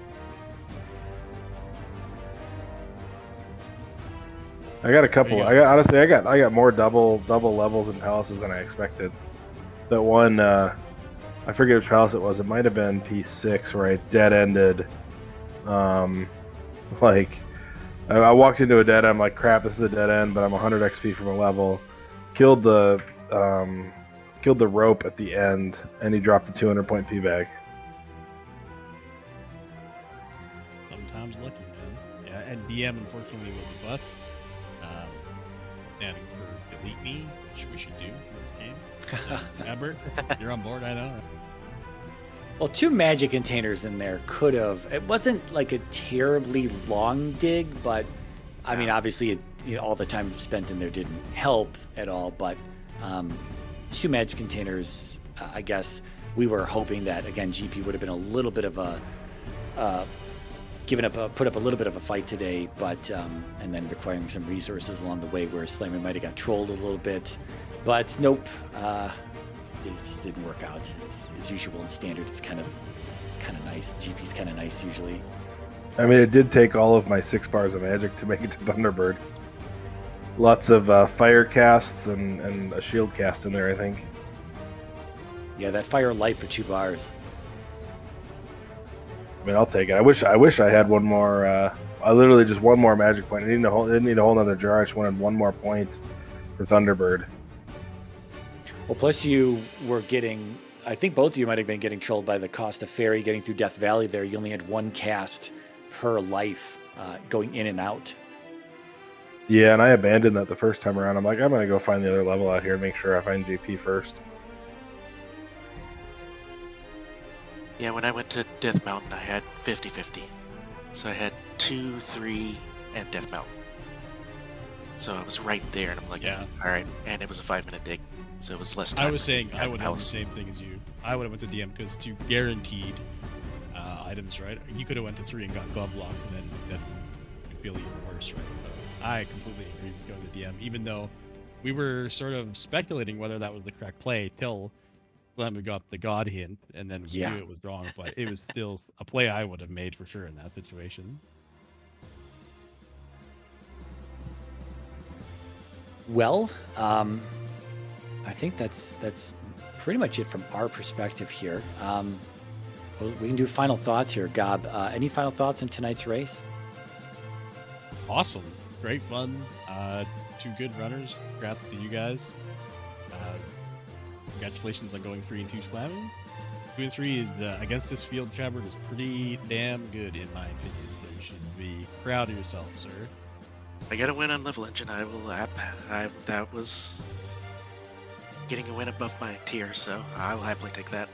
C: I got a couple.
B: There you go.
C: I got more double levels in palaces than I expected. That one, I forget which palace it was. It might have been P6 where I dead ended. Like I walked into a dead end. I'm like, crap, this is a dead end, but I'm 100 XP from a level. Killed the rope at the end, and he dropped a 200 point P bag.
B: Sometimes lucky, man. Yeah, and DM unfortunately was a bust. Standing for delete me, which we should do for this game. Chadbert, you're on board, I know.
A: Well, 2 magic containers in there could have. It wasn't like a terribly long dig, but I mean, obviously, all the time spent in there didn't help at all. But 2 magic containers, I guess we were hoping that again GP would have been a little bit of a put up a little bit of a fight today, but and then requiring some resources along the way where Slammer might have got trolled a little bit, but nope. It just didn't work out as usual in standard. It's kind of nice. GP's kind of nice usually.
C: I mean, it did take all of my 6 bars of magic to make it to Thunderbird. Lots of fire casts and a shield cast in there, I think.
A: Yeah, that fire light for 2 bars.
C: I mean, I'll take it. I wish I had one more. I literally just one more magic point. I didn't need a whole nother jar. I just wanted one more point for Thunderbird.
A: Well, plus you were getting, I think both of you might have been getting trolled by the cost of ferry getting through Death Valley there. You only had 1 cast per life going in and out.
C: Yeah, and I abandoned that the first time around. I'm like, I'm going to go find the other level out here and make sure I find GP first.
D: Yeah, when I went to Death Mountain, I had 50-50. So I had 2, 3, and Death Mountain. So I was right there, and I'm like,
B: Yeah.
D: all right. And it was a 5-minute dig, so it was less time.
B: I was saying
D: to
B: I would have the
D: palace.
B: same thing as you. I would have went to DM because 2 guaranteed items, right? You could have went to 3 and got glove locked, and then that would feel even worse, right? So I completely agree with going to DM, even though we were sort of speculating whether that was the correct play till then we got the God hint, and then we knew it was wrong. But it was still a play I would have made for sure in that situation.
A: Well, I think that's pretty much it from our perspective here. We can do final thoughts here. Gob, any final thoughts on tonight's race?
B: Awesome, great fun. 2 good runners. Congrats to you guys. Congratulations on going 3-2 slamming. 2-3 is against this field. Chadbert is pretty damn good in my opinion. So you should be proud of yourself, sir.
D: I got a win on Level Engine. I will. That was getting a win above my tier, so I will happily take that.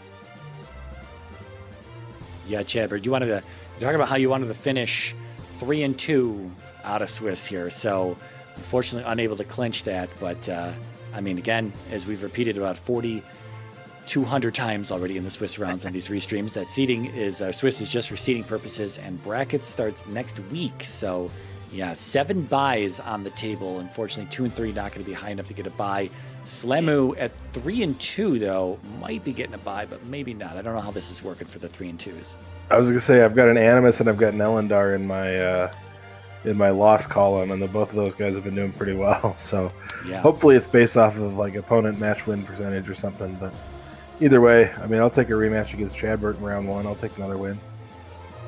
A: Yeah, Chadbert, you wanted to talk about how you wanted to finish 3-2 out of Swiss here. So unfortunately unable to clinch that, but I mean, again, as we've repeated about 4,200 times already in the Swiss rounds on these restreams, that seeding is Swiss is just for seeding purposes, and brackets starts next week. So yeah, 7 buys on the table. Unfortunately, 2 and 3 not going to be high enough to get a buy. Slemu at 3-2 though might be getting a buy, but maybe not. I don't know how this is working for the 3-2s.
C: I was gonna say I've got an Animus and I've got an Elendar in my in my loss column, and both of those guys have been doing pretty well. So
A: Yeah.
C: hopefully it's based off of like opponent match win percentage or something. But either way, I mean, I'll take a rematch against Chadbert in round 1. I'll take another win.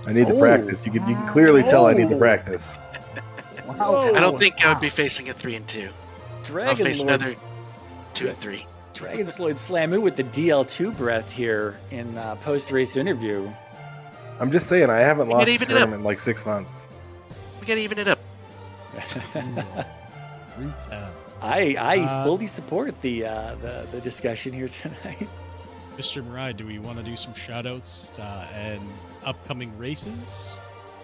C: I need the practice. You can clearly tell I need the practice.
A: Whoa.
D: I don't think I would be facing a 3 and 2. I'll
A: Dragon
D: face
A: Lord,
D: another 2 and 3.
A: Dragon Lord Slamu with the DL2 breath here in post-race interview.
C: I'm just saying, I haven't
D: We
C: lost
D: gotta
C: a
D: even it up.
C: tournament in like 6 months.
D: We gotta even it up.
A: I fully support the discussion here tonight.
B: Mr. Mirai, do we want to do some shoutouts and upcoming races?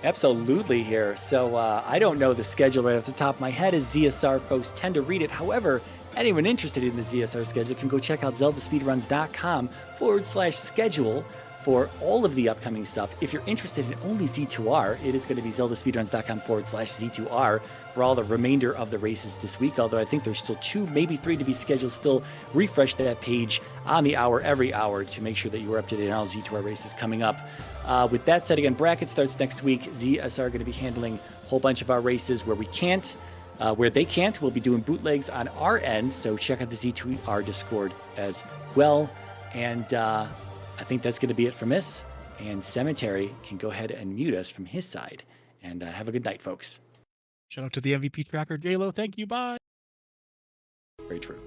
A: Absolutely here. So I don't know the schedule right off the top of my head, as ZSR folks tend to read it. However, anyone interested in the ZSR schedule can go check out ZeldaSpeedRuns.com/schedule for all of the upcoming stuff. If you're interested in only Z2R, it is going to be ZeldaSpeedRuns.com/Z2R for all the remainder of the races this week. Although I think there's still 2, maybe 3 to be scheduled. Still refresh that page on the hour every hour to make sure that you are up to date on all Z2R races coming up. With that said, again, bracket starts next week. ZSR are going to be handling a whole bunch of our races where we can't. Where they can't, we'll be doing bootlegs on our end. So check out the Z2R Discord as well. And I think that's going to be it from us. And Cemetery can go ahead and mute us from his side. And have a good night, folks.
B: Shout out to the MVP tracker, JLo. Thank you. Bye.
A: Very true.